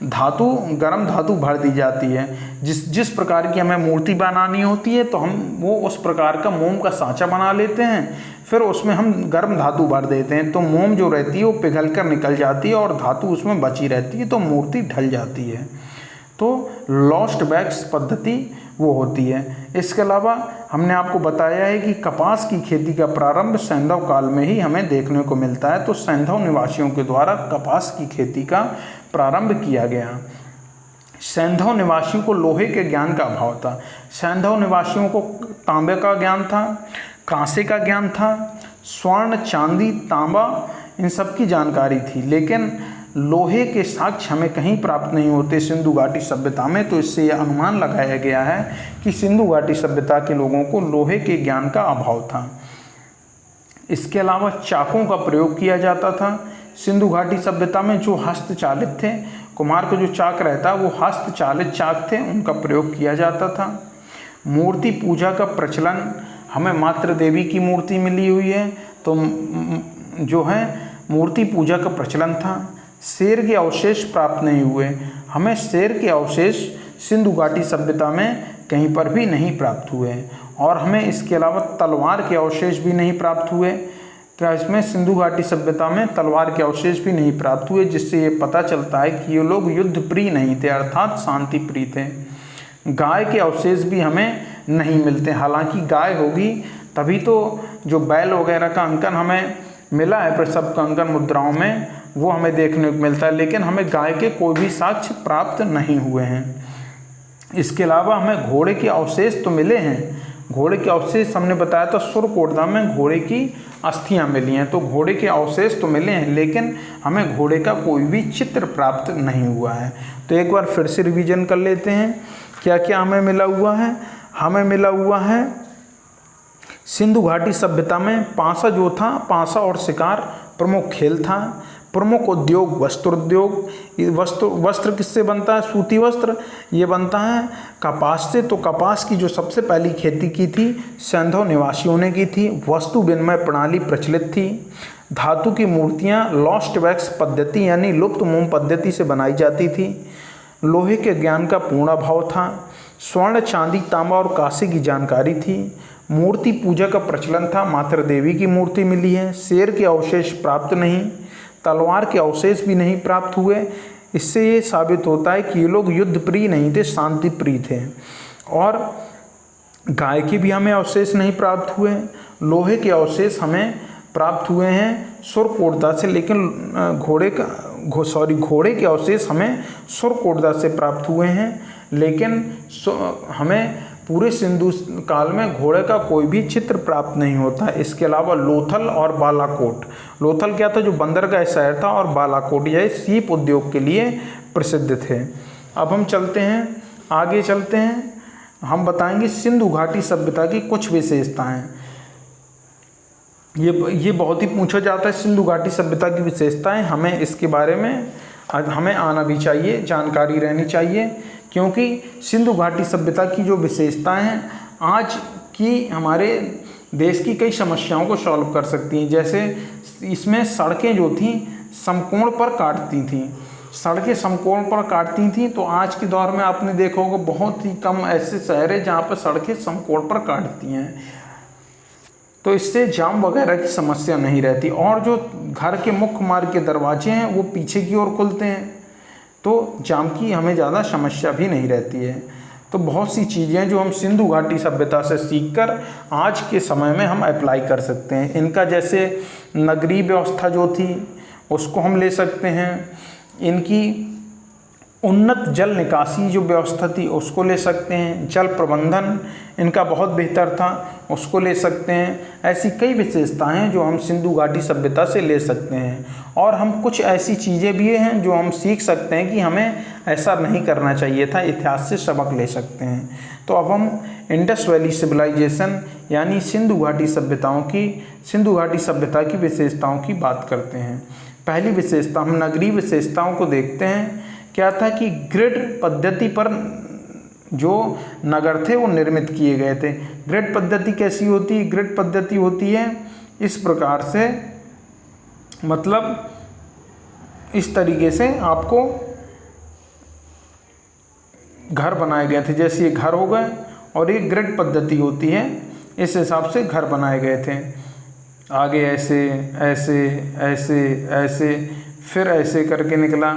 गर्म धातु भर दी जाती है। जिस प्रकार की हमें मूर्ति बनानी होती है तो हम वो उस प्रकार का मोम का सांचा बना लेते हैं, फिर उसमें हम गर्म धातु भर देते हैं, तो मोम जो रहती है वो पिघल कर निकल जाती है और धातु उसमें बची रहती है, तो मूर्ति ढल जाती है। तो लॉस्ट वैक्स पद्धति वो होती है। इसके अलावा हमने आपको बताया है कि कपास की खेती का प्रारंभ सैंधव काल में ही हमें देखने को मिलता है। तो सैंधव निवासियों के द्वारा कपास की खेती का प्रारंभ किया गया। सैंधव निवासियों को लोहे के ज्ञान का अभाव था। सैंधव निवासियों को तांबे का ज्ञान था, कांसे का ज्ञान था, स्वर्ण, चांदी, तांबा, इन सब की जानकारी थी, लेकिन लोहे के साक्ष्य हमें कहीं प्राप्त नहीं होते सिंधु घाटी सभ्यता में। तो इससे यह अनुमान लगाया गया है कि सिंधु घाटी सभ्यता के लोगों को लोहे के ज्ञान का अभाव था। इसके अलावा चाकों का प्रयोग किया जाता था। सिंधु घाटी सभ्यता में जो हस्तचालित थे, कुम्हार का जो चाक रहता है वो हस्तचालित चाक थे, उनका प्रयोग किया जाता था। मूर्ति पूजा का प्रचलन, हमें मातृ देवी की मूर्ति मिली हुई है, तो जो है मूर्ति पूजा का प्रचलन था। शेर के अवशेष प्राप्त नहीं हुए, हमें शेर के अवशेष सिंधु घाटी सभ्यता में कहीं पर भी नहीं प्राप्त हुए, और हमें इसके अलावा तलवार के अवशेष भी नहीं प्राप्त हुए। क्या इसमें सिंधु घाटी सभ्यता में तलवार के अवशेष भी नहीं प्राप्त हुए, जिससे ये पता चलता है कि ये लोग युद्ध प्रिय नहीं थे, अर्थात शांति प्रिय थे। गाय के अवशेष भी हमें नहीं मिलते, हालांकि गाय होगी तभी तो जो बैल वगैरह का अंकन हमें मिला है प्रसव का अंकन मुद्राओं में, वो हमें देखने को मिलता है, लेकिन हमें गाय के कोई भी साक्ष्य प्राप्त नहीं हुए हैं। इसके अलावा हमें घोड़े के अवशेष तो मिले हैं। घोड़े के अवशेष हमने बताया था सुरकोटदा में घोड़े की अस्थियां मिली हैं, तो घोड़े के अवशेष तो मिले हैं, लेकिन हमें घोड़े का कोई भी चित्र प्राप्त नहीं हुआ है। तो एक बार फिर से रिवीजन कर लेते हैं, क्या क्या हमें मिला हुआ है। हमें मिला हुआ है सिंधु घाटी सभ्यता में पासा जो था, पासा और शिकार प्रमुख खेल था। प्रमुख उद्योग वस्त्रोद्योग। वस्त्र किससे बनता है? सूती वस्त्र, ये बनता है कपास से। तो कपास की जो सबसे पहली खेती की थी सैंधव निवासियों ने की थी। वस्तु विनिमय प्रणाली प्रचलित थी। धातु की मूर्तियाँ लॉस्ट वैक्स पद्धति यानी लुप्त मोम पद्धति से बनाई जाती थी। लोहे के ज्ञान का पूर्ण अभाव था। स्वर्ण, चांदी, तांबा और कांसे की जानकारी थी। मूर्ति पूजा का प्रचलन था। मातृ देवी की मूर्ति मिली है। शेर के अवशेष प्राप्त नहीं, तलवार के अवशेष भी नहीं प्राप्त हुए। इससे ये साबित होता है कि ये लोग युद्ध प्रिय नहीं थे, शांति प्रिय थे। और गाय के भी हमें अवशेष नहीं प्राप्त हुए। लोहे के अवशेष हमें प्राप्त हुए हैं सुरकोटदा से, लेकिन घोड़े के अवशेष हमें सुरकोटदा से प्राप्त हुए हैं, लेकिन हमें पूरे सिंधु काल में घोड़े का कोई भी चित्र प्राप्त नहीं होता। इसके अलावा लोथल और बालाकोट। लोथल क्या था? जो बंदरगाह शहर था, और बालाकोट यह सीप उद्योग के लिए प्रसिद्ध थे। अब हम चलते हैं, आगे चलते हैं, हम बताएंगे सिंधु घाटी सभ्यता की कुछ विशेषताएं। ये बहुत ही पूछा जाता है सिंधु घाटी सभ्यता की विशेषताएं। हमें इसके बारे में हमें आना भी चाहिए, जानकारी रहनी चाहिए, क्योंकि सिंधु घाटी सभ्यता की जो विशेषताएं हैं आज की हमारे देश की कई समस्याओं को सॉल्व कर सकती हैं। जैसे इसमें सड़कें जो थीं समकोण पर काटती थीं, सड़कें समकोण पर काटती थीं। तो आज के दौर में आपने देखा होगा बहुत ही कम ऐसे शहर हैं जहाँ पर सड़कें समकोण पर काटती हैं, तो इससे जाम वगैरह की समस्या नहीं रहती। और जो घर के मुख्य मार्ग के दरवाजे हैं वो पीछे की ओर खुलते हैं, तो जाम की हमें ज़्यादा समस्या भी नहीं रहती है। तो बहुत सी चीज़ें जो हम सिंधु घाटी सभ्यता से सीखकर आज के समय में हम अप्लाई कर सकते हैं। इनका जैसे नगरीय व्यवस्था जो थी उसको हम ले सकते हैं। इनकी उन्नत जल निकासी जो व्यवस्था थी उसको ले सकते हैं। जल प्रबंधन इनका बहुत बेहतर था, उसको ले सकते हैं। ऐसी कई विशेषताएं हैं जो हम सिंधु घाटी सभ्यता से ले सकते हैं। और हम कुछ ऐसी चीज़ें भी हैं जो हम सीख सकते हैं कि हमें ऐसा नहीं करना चाहिए था, इतिहास से सबक ले सकते हैं। तो अब हम इंडस वैली सिविलाइजेशन यानी सिंधु घाटी सभ्यता की विशेषताओं की बात करते हैं। पहली विशेषता, हम नगरीय विशेषताओं को देखते हैं। क्या था कि ग्रिड पद्धति पर जो नगर थे वो निर्मित किए गए थे। ग्रिड पद्धति कैसी होती है? ग्रिड पद्धति होती है इस प्रकार से, मतलब इस तरीके से आपको घर बनाए गए थे। जैसे ये घर हो गए और ये ग्रिड पद्धति होती है, इस हिसाब से घर बनाए गए थे। आगे ऐसे ऐसे ऐसे ऐसे फिर ऐसे करके निकला,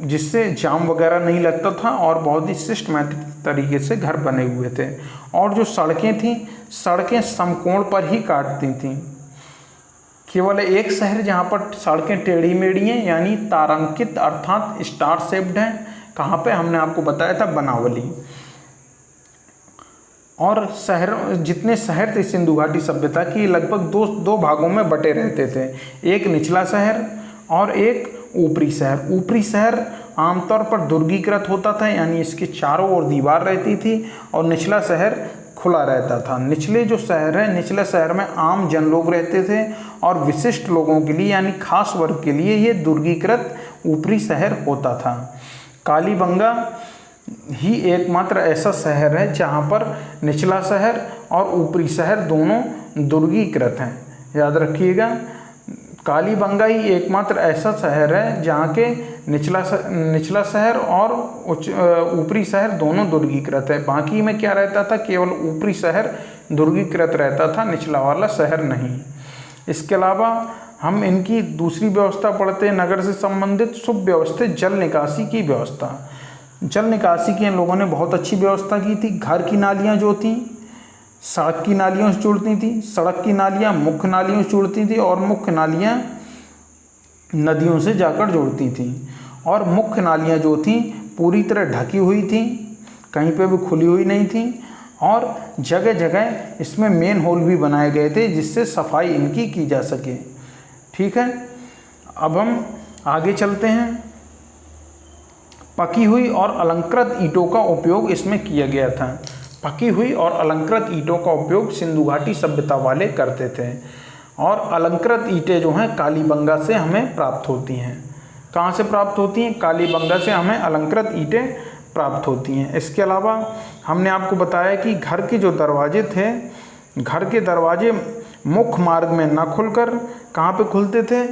जिससे जाम वगैरह नहीं लगता था और बहुत ही सिस्टमैटिक तरीके से घर बने हुए थे। और जो सड़कें थीं, सड़कें समकोण पर ही काटती थीं। केवल एक शहर जहाँ पर सड़कें टेढ़ी मेढ़ी हैं यानी तारांकित अर्थात स्टार शेप्ड हैं, कहाँ पे? हमने आपको बताया था बनावली। और शहर, जितने शहर थे सिंधु घाटी सभ्यता की, लगभग दो भागों में बटे रहते थे। एक निचला शहर और एक ऊपरी शहर। ऊपरी शहर आमतौर पर दुर्गीकृत होता था, यानी इसके चारों ओर दीवार रहती थी, और निचला शहर खुला रहता था। निचले जो शहर है, निचले शहर में आम जन लोग रहते थे और विशिष्ट लोगों के लिए यानी खास वर्ग के लिए ये दुर्गीकृत ऊपरी शहर होता था। कालीबंगा ही एकमात्र ऐसा शहर है जहाँ पर निचला शहर और ऊपरी शहर दोनों दुर्गीकृत हैं। याद रखिएगा, कालीबंगा ही एकमात्र ऐसा शहर है जहाँ के निचला शहर और ऊपरी शहर दोनों दुर्गीकृत है। बाकी में क्या रहता था? केवल ऊपरी शहर दुर्गीकृत रहता था, निचला वाला शहर नहीं। इसके अलावा हम इनकी दूसरी व्यवस्था पढ़ते हैं, नगर से संबंधित सुव्यवस्थित जल निकासी की व्यवस्था। जल निकासी की इन लोगों ने बहुत अच्छी व्यवस्था की थी। घर की नालियाँ जो थी सड़क की नालियों से जुड़ती थी, सड़क की नालियाँ मुख्य नालियों से जुड़ती थी, और मुख्य नालियाँ नदियों से जाकर जुड़ती थी। और मुख्य नालियाँ जो थीं पूरी तरह ढकी हुई थीं, कहीं पे भी खुली हुई नहीं थीं, और जगह जगह इसमें मेन होल भी बनाए गए थे जिससे सफाई इनकी की जा सके। ठीक है, अब हम आगे चलते हैं। पकी हुई और अलंकृत ईंटों का उपयोग इसमें किया गया था। पकी हुई और अलंकृत ईंटों का उपयोग सिंधु घाटी सभ्यता वाले करते थे। और अलंकृत ईंटें जो हैं कालीबंगा से हमें प्राप्त होती हैं। कहाँ से प्राप्त होती हैं? कालीबंगा से हमें अलंकृत ईंटें प्राप्त होती हैं। इसके अलावा हमने आपको बताया कि घर के जो दरवाजे थे, घर के दरवाजे मुख्य मार्ग में न खुलकर कहाँ पे खुलते थे?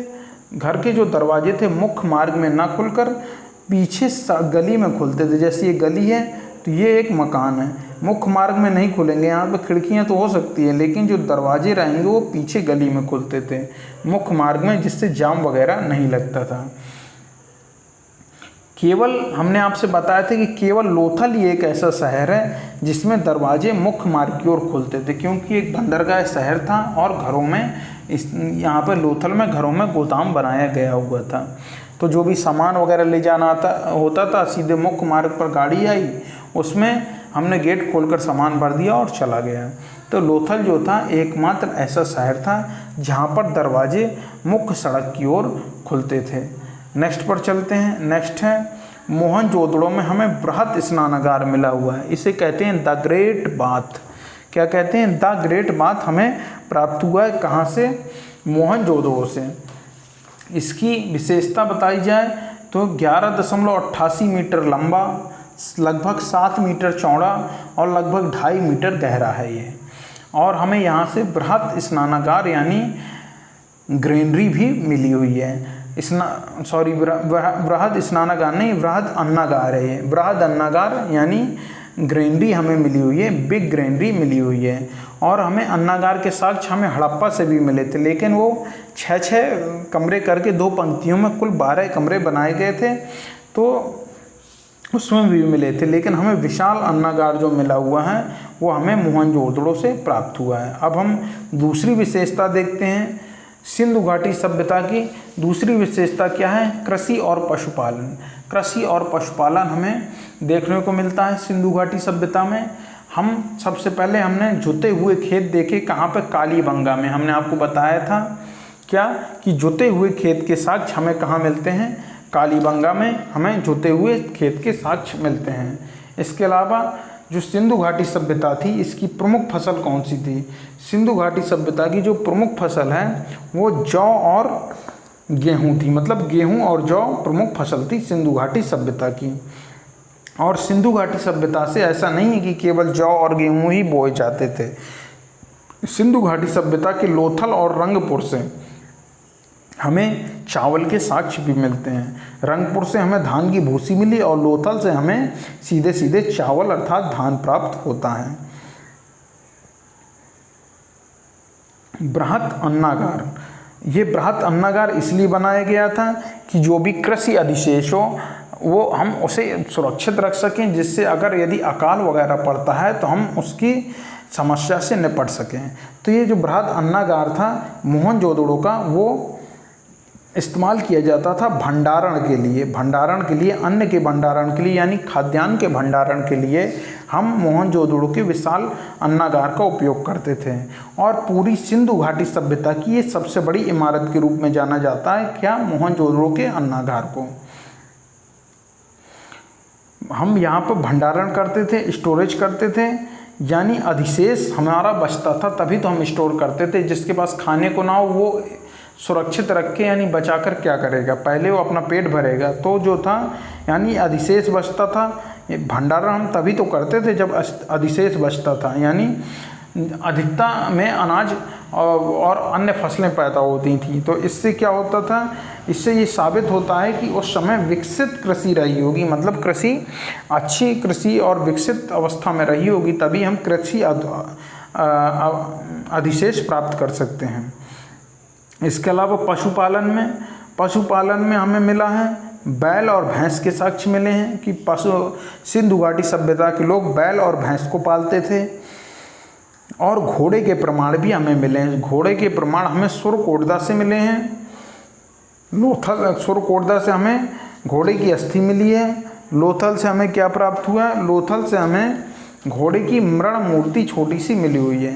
घर के जो दरवाजे थे मुख्य मार्ग में न खुलकर पीछे गली में खुलते थे। जैसे ये गली है तो ये एक मकान है, मुख्य मार्ग में नहीं खुलेंगे। यहाँ पे खिड़कियाँ तो हो सकती है, लेकिन जो दरवाजे रहेंगे वो पीछे गली में खुलते थे मुख्य मार्ग में, जिससे जाम वगैरह नहीं लगता था। केवल हमने आपसे बताया था कि केवल लोथल ही एक ऐसा शहर है जिसमें दरवाजे मुख्य मार्ग की ओर खुलते थे, क्योंकि एक बंदरगाह शहर था और घरों में यहाँ पर लोथल में घरों में गोदाम बनाया गया हुआ था। तो जो भी सामान वगैरह ले जाना होता था, सीधे मुख्य मार्ग पर गाड़ी आई, उसमें हमने गेट खोलकर सामान भर दिया और चला गया। तो लोथल जो था एकमात्र ऐसा शहर था जहाँ पर दरवाजे मुख्य सड़क की ओर खुलते थे। नेक्स्ट पर चलते हैं। नेक्स्ट है मोहनजोदड़ो में हमें बृहद स्नानागार मिला हुआ है। इसे कहते हैं द ग्रेट बाथ। क्या कहते हैं? द ग्रेट बाथ हमें प्राप्त हुआ है। कहाँ से? मोहनजोदड़ो से। इसकी विशेषता बताई जाए तो 11.88 मीटर लंबा, लगभग 7 मीटर चौड़ा और लगभग 2.5 मीटर गहरा है ये। और हमें यहाँ से बृहद स्नानागार यानी ग्रेनरी भी मिली हुई है। बृहद स्नानागार नहीं, बृहद अन्नागार है ये। बृहद अन्नागार यानी ग्रेनरी हमें मिली हुई है, बिग ग्रेनरी मिली हुई है। और हमें अन्नागार के साक्ष्य हमें हड़प्पा से भी मिले थे, लेकिन वो 6 कमरे करके 2 पंक्तियों में कुल 12 कमरे बनाए गए थे, तो उसमें भी मिले थे। लेकिन हमें विशाल अन्नागार जो मिला हुआ है वो हमें मोहनजोदड़ो से प्राप्त हुआ है। अब हम दूसरी विशेषता देखते हैं सिंधु घाटी सभ्यता की। दूसरी विशेषता क्या है? कृषि और पशुपालन। कृषि और पशुपालन हमें देखने को मिलता है सिंधु घाटी सभ्यता में। हम सबसे पहले हमने जुते हुए खेत देखे, कहाँ पे? कालीबंगा में। हमने आपको बताया था क्या कि जुते हुए खेत के साक्ष्य हमें कहाँ मिलते हैं? कालीबंगा में हमें जुते हुए खेत के साक्ष्य मिलते हैं। इसके अलावा जो सिंधु घाटी सभ्यता थी, इसकी प्रमुख फसल कौन सी थी? सिंधु घाटी सभ्यता की जो प्रमुख फसल है वो जौ और गेहूँ थी। मतलब गेहूँ और जौ प्रमुख फसल थी सिंधु घाटी सभ्यता की। और सिंधु घाटी सभ्यता से ऐसा नहीं है कि केवल जौ और गेहूँ ही बोए जाते थे। सिंधु घाटी सभ्यता के लोथल और रंगपुर से हमें चावल के साक्ष्य भी मिलते हैं। रंगपुर से हमें धान की भूसी मिली और लोथल से हमें सीधे सीधे चावल अर्थात धान प्राप्त होता है। बृहत अन्नागार, ये बृहत अन्नागार इसलिए बनाया गया था कि जो भी कृषि अधिशेष हो वो हम उसे सुरक्षित रख सकें, जिससे अगर यदि अकाल वगैरह पड़ता है तो हम उसकी समस्या से निपट सकें। तो ये जो बृहत अन्नागार था मोहनजोदड़ो का, वो इस्तेमाल किया जाता था भंडारण के लिए, अन्न के भंडारण के लिए, यानी खाद्यान्न के भंडारण के लिए हम मोहनजोदड़ो के विशाल अन्नागार का उपयोग करते थे। और पूरी सिंधु घाटी सभ्यता की ये सबसे बड़ी इमारत के रूप में जाना जाता है क्या? मोहनजोदड़ो के अन्नागार को। हम यहाँ पर भंडारण करते थे, स्टोरेज करते थे, यानी अधिशेष हमारा बचता था तभी तो हम स्टोर करते थे। जिसके पास खाने को ना हो वो सुरक्षित रख के यानी बचा कर क्या करेगा? पहले वो अपना पेट भरेगा। तो जो था यानी अधिशेष बचता था। भंडारण हम तभी तो करते थे जब अधिशेष बचता था, यानी अधिकता में अनाज और अन्य फसलें पैदा होती थी। तो इससे क्या होता था? इससे ये साबित होता है कि उस समय विकसित कृषि रही होगी, मतलब कृषि अच्छी कृषि और विकसित अवस्था में रही होगी, तभी हम कृषि अधिशेष प्राप्त कर सकते हैं। इसके अलावा पशुपालन में हमें मिला है बैल और भैंस के साक्ष्य मिले हैं कि सिंधु घाटी सभ्यता के लोग बैल और भैंस को पालते थे। और घोड़े के प्रमाण भी हमें मिले हैं। घोड़े के प्रमाण हमें सुरकोटदा से मिले हैं। सुरकोटदा से हमें घोड़े की अस्थि मिली है। लोथल से हमें क्या प्राप्त हुआ है? लोथल से हमें घोड़े की मृण मूर्ति छोटी सी मिली हुई है।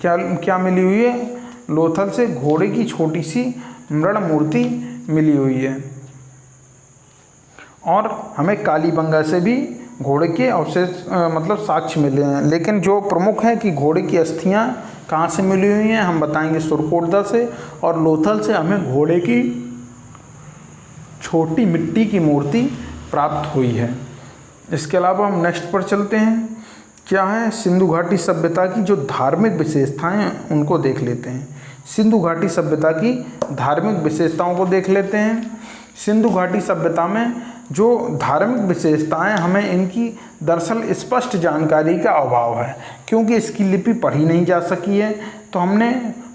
क्या मिली हुई है? लोथल से घोड़े की छोटी सी मृण मूर्ति मिली हुई है। और हमें कालीबंगा से भी घोड़े के अवशेष मतलब साक्ष्य मिले हैं। लेकिन जो प्रमुख है कि घोड़े की अस्थियां कहाँ से मिली हुई हैं, हम बताएंगे सुरकोटदा से। और लोथल से हमें घोड़े की छोटी मिट्टी की मूर्ति प्राप्त हुई है। इसके अलावा हम नेक्स्ट पर चलते हैं। क्या है? सिंधु घाटी सभ्यता की जो धार्मिक विशेषताएं उनको देख लेते हैं। सिंधु घाटी सभ्यता की धार्मिक विशेषताओं को देख लेते हैं। सिंधु घाटी सभ्यता में जो धार्मिक विशेषताएं, हमें इनकी दरअसल स्पष्ट जानकारी का अभाव है, क्योंकि इसकी लिपि पढ़ी नहीं जा सकी है। तो हमने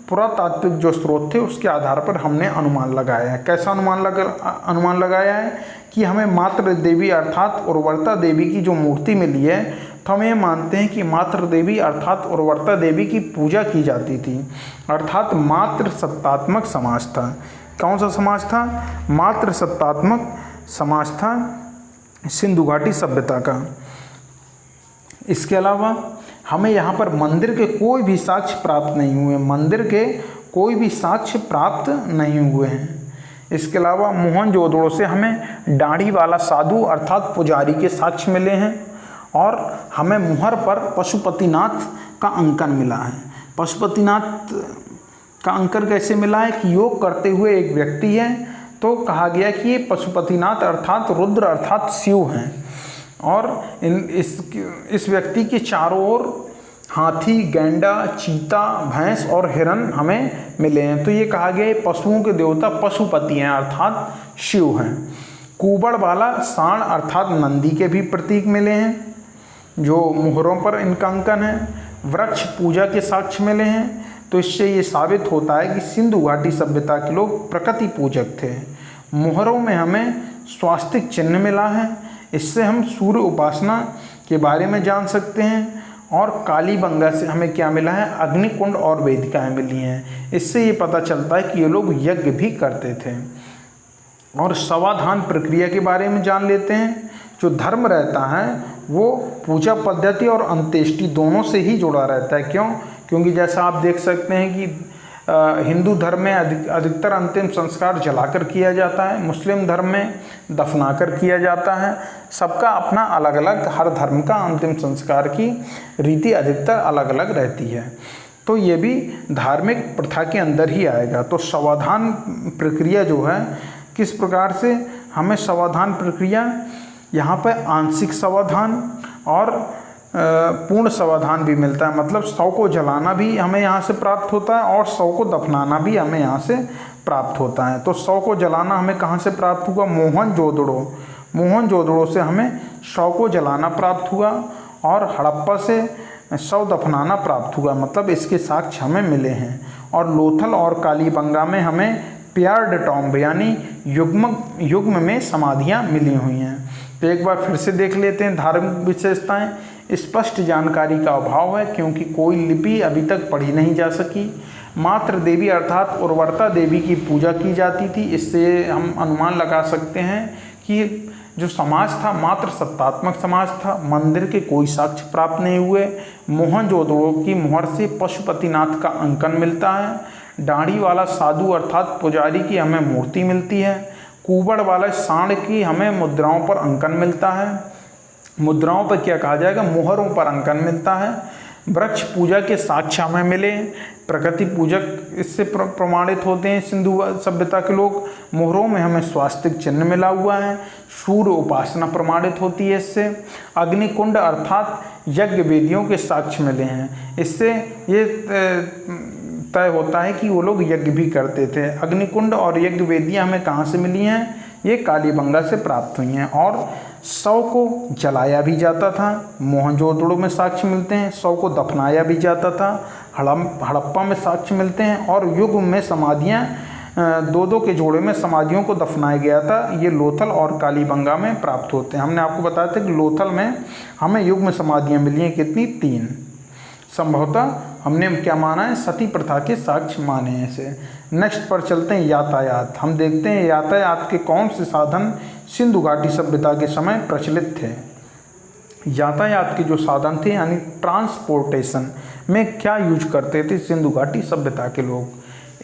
पुरातात्विक जो स्रोत थे उसके आधार पर हमने अनुमान लगाया है। कैसा अनुमान लगाया है कि हमें मातृ देवी अर्थात उर्वरता देवी की जो मूर्ति मिली है, तो हम ये मानते हैं कि मातृ देवी अर्थात उर्वरता देवी की पूजा की जाती थी, अर्थात मातृ सत्तात्मक समाज था। कौन सा समाज था? मातृ सत्तात्मक समाज था सिंधु घाटी सभ्यता का। इसके अलावा हमें यहाँ पर मंदिर के कोई भी साक्ष्य प्राप्त नहीं हुए हैं। इसके अलावा मोहनजोदड़ो से हमें दाढ़ी वाला साधु अर्थात पुजारी के साक्ष्य मिले हैं। और हमें मुहर पर पशुपतिनाथ का अंकन मिला है। पशुपतिनाथ का अंकन कैसे मिला है? कि योग करते हुए एक व्यक्ति है, तो कहा गया कि ये पशुपतिनाथ अर्थात रुद्र अर्थात शिव हैं। और इस व्यक्ति के चारों ओर हाथी, गैंडा, चीता, भैंस और हिरन हमें मिले हैं। तो ये कहा गया है पशुओं के देवता पशुपति हैं अर्थात शिव हैं। कुबड़ वाला सांड अर्थात नंदी के भी प्रतीक मिले हैं जो मुहरों पर इनका अंकन है। वृक्ष पूजा के साक्ष्य मिले हैं। तो इससे ये साबित होता है कि सिंधु घाटी सभ्यता के लोग प्रकृति पूजक थे। मुहरों में हमें स्वास्तिक चिन्ह मिला है। इससे हम सूर्य उपासना के बारे में जान सकते हैं। और कालीबंगा से हमें क्या मिला है? अग्निकुंड और वेदिकाएं मिली हैं। इससे ये पता चलता है कि ये लोग यज्ञ भी करते थे। और समाधान प्रक्रिया के बारे में जान लेते हैं। जो धर्म रहता है वो पूजा पद्धति और अंत्येष्टि दोनों से ही जुड़ा रहता है। क्यों? क्योंकि जैसा आप देख सकते हैं कि हिंदू धर्म में अधिकतर अंतिम संस्कार जलाकर किया जाता है, मुस्लिम धर्म में दफनाकर किया जाता है। सबका अपना अलग अलग, हर धर्म का अंतिम संस्कार की रीति अधिकतर अलग अलग रहती है। तो ये भी धार्मिक प्रथा के अंदर ही आएगा। तो समाधान प्रक्रिया जो है, किस प्रकार से हमें समाधान प्रक्रिया, यहाँ पर आंशिक समाधान और पूर्ण समाधान भी मिलता है। मतलब शव को जलाना भी हमें यहाँ से प्राप्त होता है और शव को दफनाना भी हमें यहाँ से प्राप्त होता है। तो शव को जलाना हमें कहाँ से प्राप्त हुआ? मोहनजोदड़ो से हमें शव को जलाना प्राप्त हुआ और हड़प्पा से शव दफनाना प्राप्त हुआ। मतलब इसके साक्ष्य हमें मिले हैं। और लोथल और कालीबंगा में हमें पेयर्ड टॉम्ब यानी युग्म में समाधियाँ मिली हुई हैं। तो एक बार फिर से देख लेते हैं धार्मिक विशेषताएं। स्पष्ट जानकारी का अभाव है क्योंकि कोई लिपि अभी तक पढ़ी नहीं जा सकी। मातृ देवी अर्थात उर्वरता देवी की पूजा की जाती थी। इससे हम अनुमान लगा सकते हैं कि जो समाज था मात्र सत्तात्मक समाज था। मंदिर के कोई साक्ष्य प्राप्त नहीं हुए। मोहनजोदड़ो की मोहर से पशुपतिनाथ का अंकन मिलता है। दाढ़ी वाला साधु अर्थात पुजारी की हमें मूर्ति मिलती है। कुबड़ वाला सांड की हमें मुद्राओं पर अंकन मिलता है। मुद्राओं पर क्या कहा जाएगा? मोहरों पर अंकन मिलता है। वृक्ष पूजा के साक्ष्य हमें मिले। प्रकृति पूजक इससे प्रमाणित होते हैं सिंधु सभ्यता के लोग। मोहरों में हमें स्वास्तिक चिन्ह मिला हुआ है। सूर्य उपासना प्रमाणित होती है इससे। अग्निकुंड अर्थात यज्ञ वेदियों के साक्ष्य मिले हैं। इससे ये तय होता है कि वो लोग यज्ञ भी करते थे। अग्निकुंड और यज्ञ वेदियाँ हमें कहाँ से मिली हैं? ये कालीबंगा से प्राप्त हुई हैं। और शव को जलाया भी जाता था। मोहनजोदड़ो में साक्ष्य मिलते हैं। शव को दफनाया भी जाता था। हड़प्पा में साक्ष्य मिलते हैं। और युग्म में समाधियाँ, दो के जोड़े में समाधियों को दफनाया गया था। ये लोथल और कालीबंगा में प्राप्त होते हैं। हमने आपको बताया था कि लोथल में हमें युग्म समाधियाँ मिली हैं। कितनी? 3। संभवतः हमने क्या माना है? सती प्रथा के साक्ष्य माने हैं इसे। नेक्स्ट पर चलते हैं यातायात। हम देखते हैं यातायात के कौन से साधन सिंधु घाटी सभ्यता के समय प्रचलित थे। यातायात के जो साधन थे यानी ट्रांसपोर्टेशन में क्या यूज करते थे सिंधु घाटी सभ्यता के लोग?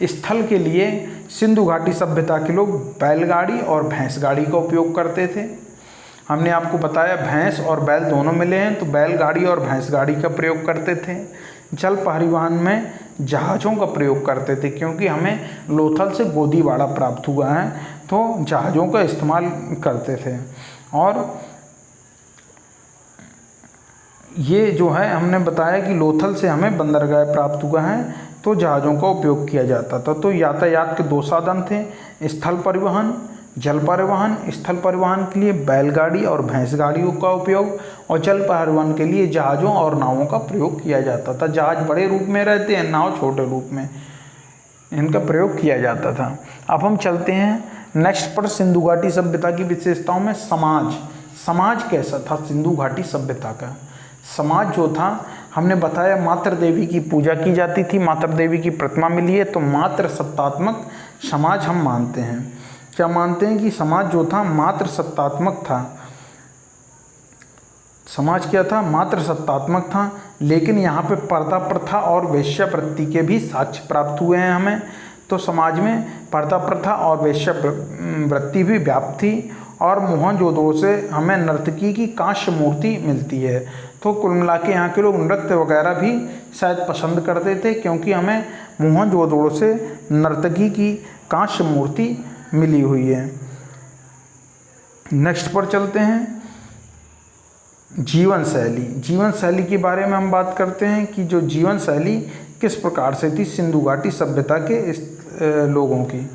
स्थल के लिए सिंधु घाटी सभ्यता के लोग बैलगाड़ी और भैंस गाड़ी का उपयोग करते थे। हमने आपको बताया भैंस और बैल दोनों मिले हैं, तो बैलगाड़ी और भैंस गाड़ी का प्रयोग करते थे। जल परिवहन में जहाज़ों का प्रयोग करते थे क्योंकि हमें लोथल से गोदीवाड़ा प्राप्त हुआ है, तो जहाज़ों का इस्तेमाल करते थे। और ये जो है हमने बताया कि लोथल से हमें बंदरगाह प्राप्त हुआ है, तो जहाज़ों का उपयोग किया जाता था। तो यातायात के 2 साधन थे, स्थल परिवहन, जल परिवहन। स्थल परिवहन के लिए बैलगाड़ी और भैंस गाड़ियों का उपयोग और जल परिवहन के लिए जहाज़ों और नावों का प्रयोग किया जाता था। जहाज़ बड़े रूप में रहते हैं, नाव छोटे रूप में, इनका प्रयोग किया जाता था। अब हम चलते हैं नेक्स्ट पर सिंधु घाटी सभ्यता की विशेषताओं में समाज कैसा था सिंधु घाटी सभ्यता का? समाज जो था हमने बताया मातृ देवी की पूजा की जाती थी। मातृ देवी की प्रतिमा मिली है, तो मातृ सत्तात्मक समाज हम मानते हैं। क्या मानते हैं? कि समाज जो था मातृ सत्तात्मक था। समाज क्या था? मातृ सत्तात्मक था। लेकिन यहाँ पे पर्दा प्रथा और वेश्यावृत्ति के भी साक्ष्य प्राप्त हुए हैं हमें। तो समाज में पर्दा प्रथा और वेश्यावृत्ति भी व्याप्त थी। और मोहनजोदड़ो से हमें नर्तकी की कांस्य मूर्ति मिलती है। तो कुल मिला के यहाँ के लोग नृत्य वगैरह भी शायद पसंद करते थे क्योंकि हमें मोहनजोदड़ो से नर्तकी की कांस्य मूर्ति मिली हुई है। नेक्स्ट पर चलते हैं जीवन शैली के बारे में हम बात करते हैं कि जो जीवन शैली किस प्रकार से थी सिंधु घाटी सभ्यता के लोगों की।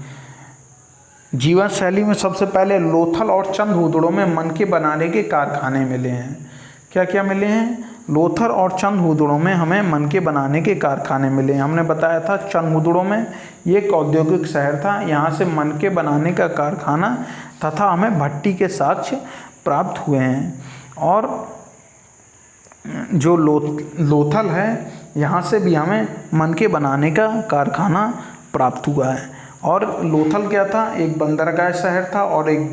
जीवन शैली में सबसे पहले लोथल और चंदहुदड़ो में मनके बनाने के कारखाने मिले हैं। क्या क्या मिले हैं? लोथल और चंदहुदड़ो में हमें मनके बनाने के कारखाने मिले हैं। हमने बताया था चंदहुदड़ो में ये एक औद्योगिक शहर था, यहाँ से मनके बनाने का कारखाना तथा हमें भट्टी के साक्ष्य प्राप्त हुए हैं। और जो लोथल है यहाँ से भी हमें मनके बनाने का कारखाना प्राप्त हुआ है। और लोथल क्या था? एक बंदरगाह शहर था और एक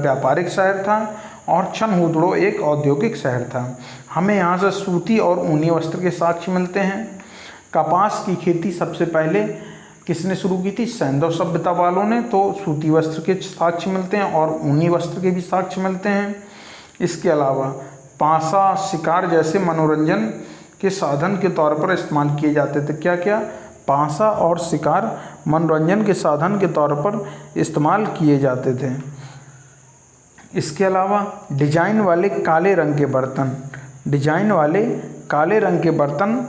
व्यापारिक शहर था। और चंदहुदड़ो एक औद्योगिक शहर था। हमें यहाँ से सूती और ऊनी वस्त्र के साक्ष्य मिलते हैं। कपास की खेती सबसे पहले किसने शुरू की थी? सैंधव सभ्यता वालों ने। तो सूती वस्त्र के साक्ष्य मिलते हैं और ऊनी वस्त्र के भी साक्ष्य मिलते हैं। इसके अलावा पासा, शिकार जैसे मनोरंजन के साधन के तौर पर इस्तेमाल किए जाते थे। क्या क्या? पासा और शिकार मनोरंजन के साधन के तौर पर इस्तेमाल किए जाते थे। इसके अलावा डिजाइन वाले काले रंग के बर्तन, डिजाइन वाले काले रंग के बर्तन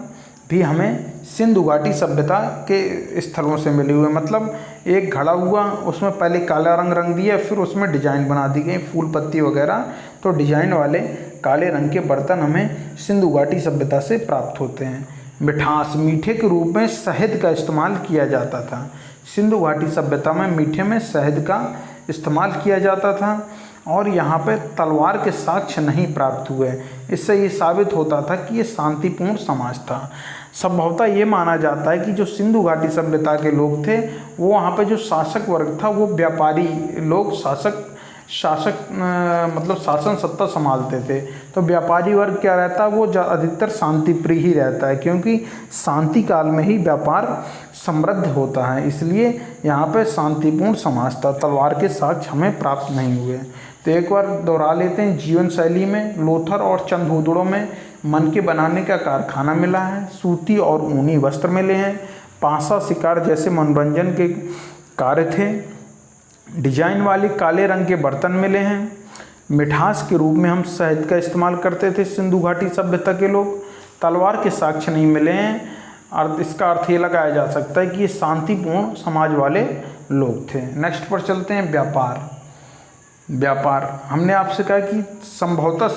भी हमें सिंधु घाटी सभ्यता के स्थलों से मिले हुए। मतलब एक घड़ा हुआ, उसमें पहले काला रंग दिया, फिर उसमें डिजाइन बना दी गई, फूल पत्ती वगैरह। तो डिजाइन वाले काले रंग के बर्तन हमें सिंधु घाटी सभ्यता से प्राप्त होते हैं। मिठास, मीठे के रूप में शहद का इस्तेमाल किया जाता था। सिंधु घाटी सभ्यता में मीठे में शहद का इस्तेमाल किया जाता था और यहाँ पे तलवार के साक्ष्य नहीं प्राप्त हुए। इससे ये साबित होता था कि ये शांतिपूर्ण समाज था। संभवतः ये माना जाता है कि जो सिंधु घाटी सभ्यता के लोग थे वो वहाँ पे जो शासक वर्ग था वो व्यापारी लोग मतलब शासन सत्ता संभालते थे। तो व्यापारी वर्ग क्या रहता है? वो अधिकतर शांति प्रिय ही रहता है, क्योंकि शांति काल में ही व्यापार समृद्ध होता है। इसलिए यहाँ पे शांतिपूर्ण समाज था। तलवार के साक्ष्य हमें प्राप्त नहीं हुए। तो एक बार दोहरा लेते हैं। जीवन शैली में लोथर और चंदभूदड़ों में मन के बनाने का कारखाना मिला है। सूती और ऊनी वस्त्र मिले हैं। पासा, शिकार जैसे मनोरंजन के कार्य थे। डिजाइन वाले काले रंग के बर्तन मिले हैं। मिठास के रूप में हम शहद का इस्तेमाल करते थे सिंधु घाटी सभ्यता के लोग। तलवार के साक्ष्य नहीं मिले हैं। और इसका अर्थ ये लगाया जा सकता है कि ये शांतिपूर्ण समाज वाले लोग थे। नेक्स्ट पर चलते हैं। व्यापार। व्यापार हमने आपसे कहा कि संभवतः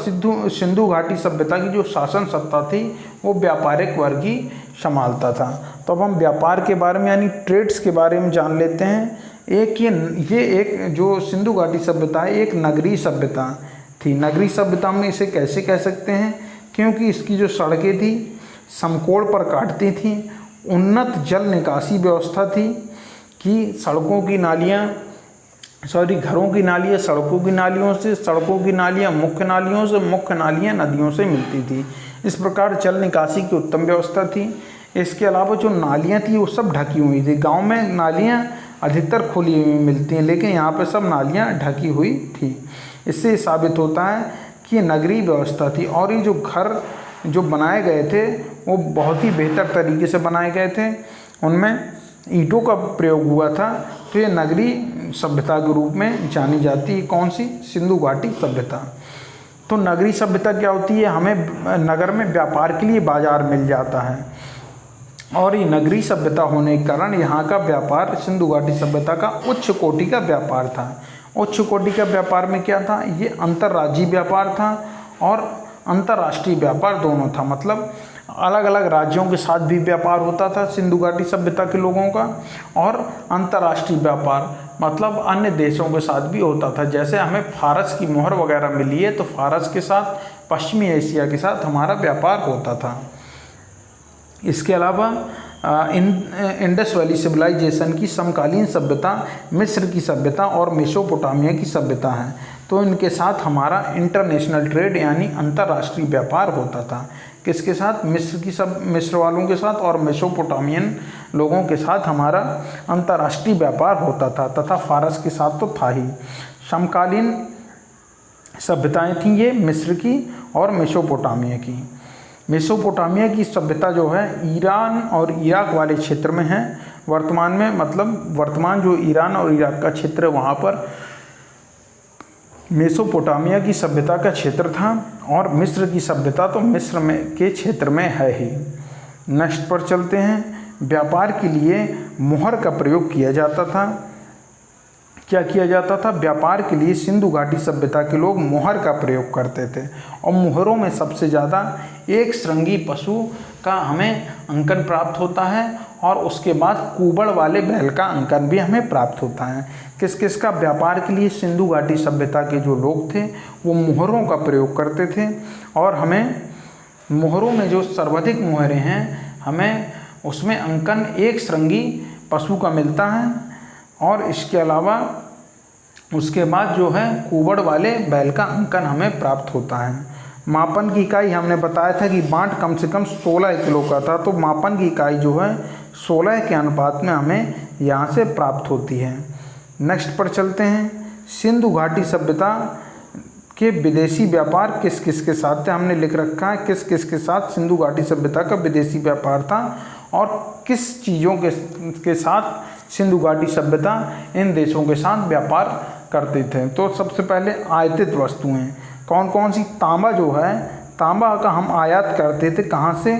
सिंधु घाटी सभ्यता की जो शासन सत्ता थी वो व्यापारिक वर्ग ही संभालता था। तो अब हम व्यापार के बारे में यानी ट्रेड्स के बारे में जान लेते हैं। ये एक जो सिंधु घाटी सभ्यता है एक नगरीय सभ्यता थी। नगरीय सभ्यता में इसे कैसे कह सकते हैं? क्योंकि इसकी जो सड़कें थी समकोण पर काटती थी। उन्नत जल निकासी व्यवस्था थी कि घरों की नालियाँ सड़कों की नालियों से, सड़कों की नालियाँ मुख्य नालियों से, मुख्य नालियाँ नदियों से मिलती थी। इस प्रकार जल निकासी की उत्तम व्यवस्था थी। इसके अलावा जो नालियाँ थी वो सब ढकी हुई थी। गांव में नालियाँ अधिकतर खुली हुई मिलती हैं, लेकिन यहाँ पे सब नालियाँ ढकी हुई थी। इससे साबित होता है कि नगरीय व्यवस्था थी। और ये जो घर जो बनाए गए थे वो बहुत ही बेहतर तरीके से बनाए गए थे। उनमें ईंटों का प्रयोग हुआ था। तो ये नगरीय सभ्यता के रूप में जानी जाती है। कौन सी? सिंधु घाटी सभ्यता। तो नगरीय सभ्यता क्या होती है? हमें नगर में व्यापार के लिए बाजार मिल जाता है और ये नगरीय सभ्यता होने के कारण यहाँ का व्यापार सिंधु घाटी सभ्यता का उच्च कोटि का व्यापार था। उच्च कोटि का व्यापार में क्या था? ये अंतर्राज्यीय व्यापार था और अंतर्राष्ट्रीय व्यापार दोनों था। मतलब अलग अलग राज्यों के साथ भी व्यापार होता था सिंधु घाटी सभ्यता के लोगों का। और अंतर्राष्ट्रीय व्यापार मतलब अन्य देशों के साथ भी होता था। जैसे हमें फारस की मोहर वगैरह मिली है तो फारस के साथ, पश्चिमी एशिया के साथ हमारा व्यापार होता था। इसके अलावा इंडस वैली सिविलाइजेशन की समकालीन सभ्यता मिस्र की सभ्यता और मेसोपोटामिया की सभ्यता है। तो इनके साथ हमारा इंटरनेशनल ट्रेड यानी अंतर्राष्ट्रीय व्यापार होता था। किसके साथ? मिस्र वालों के साथ और मेसोपोटामियन लोगों के साथ हमारा अंतर्राष्ट्रीय व्यापार होता था, तथा फारस के साथ तो था ही। समकालीन सभ्यताएं थीं ये मिस्र की और मेसोपोटामिया की। मेसोपोटामिया की सभ्यता जो है ईरान और इराक वाले क्षेत्र में है वर्तमान में। मतलब वर्तमान जो ईरान और इराक का क्षेत्र है वहाँ पर मेसोपोटामिया की सभ्यता का क्षेत्र था और मिस्र की सभ्यता तो मिस्र में के क्षेत्र में है ही। नेक्स्ट पर चलते हैं। व्यापार के लिए मुहर का प्रयोग किया जाता था। क्या किया जाता था? व्यापार के लिए सिंधु घाटी सभ्यता के लोग मुहर का प्रयोग करते थे और मुहरों में सबसे ज़्यादा एक श्रृंगी पशु का हमें अंकन प्राप्त होता है और उसके बाद कुबड़ वाले बैल का अंकन भी हमें प्राप्त होता है। किस किस का? व्यापार के लिए सिंधु घाटी सभ्यता के जो लोग थे वो मुहरों का प्रयोग करते थे और हमें मुहरों में जो सर्वाधिक मुहरें हैं हमें उसमें अंकन एक श्रृंगी पशु का मिलता है और इसके अलावा उसके बाद जो है कुबड़ वाले बैल का अंकन हमें प्राप्त होता है। मापन की इकाई हमने बताया था कि बाँट कम से कम 16 किलो का था। तो मापन की इकाई जो है 16 के अनुपात में हमें यहाँ से प्राप्त होती है। नेक्स्ट पर चलते हैं। सिंधु घाटी सभ्यता के विदेशी व्यापार किस किस के साथ थे, हमने लिख रखा है किस किस के साथ सिंधु घाटी सभ्यता का विदेशी व्यापार था और किस चीज़ों के साथ सिंधु घाटी सभ्यता इन देशों के साथ व्यापार करते थे। तो सबसे पहले आयातित वस्तुएं कौन कौन सी। तांबा जो है, तांबा का हम आयात करते थे कहाँ से,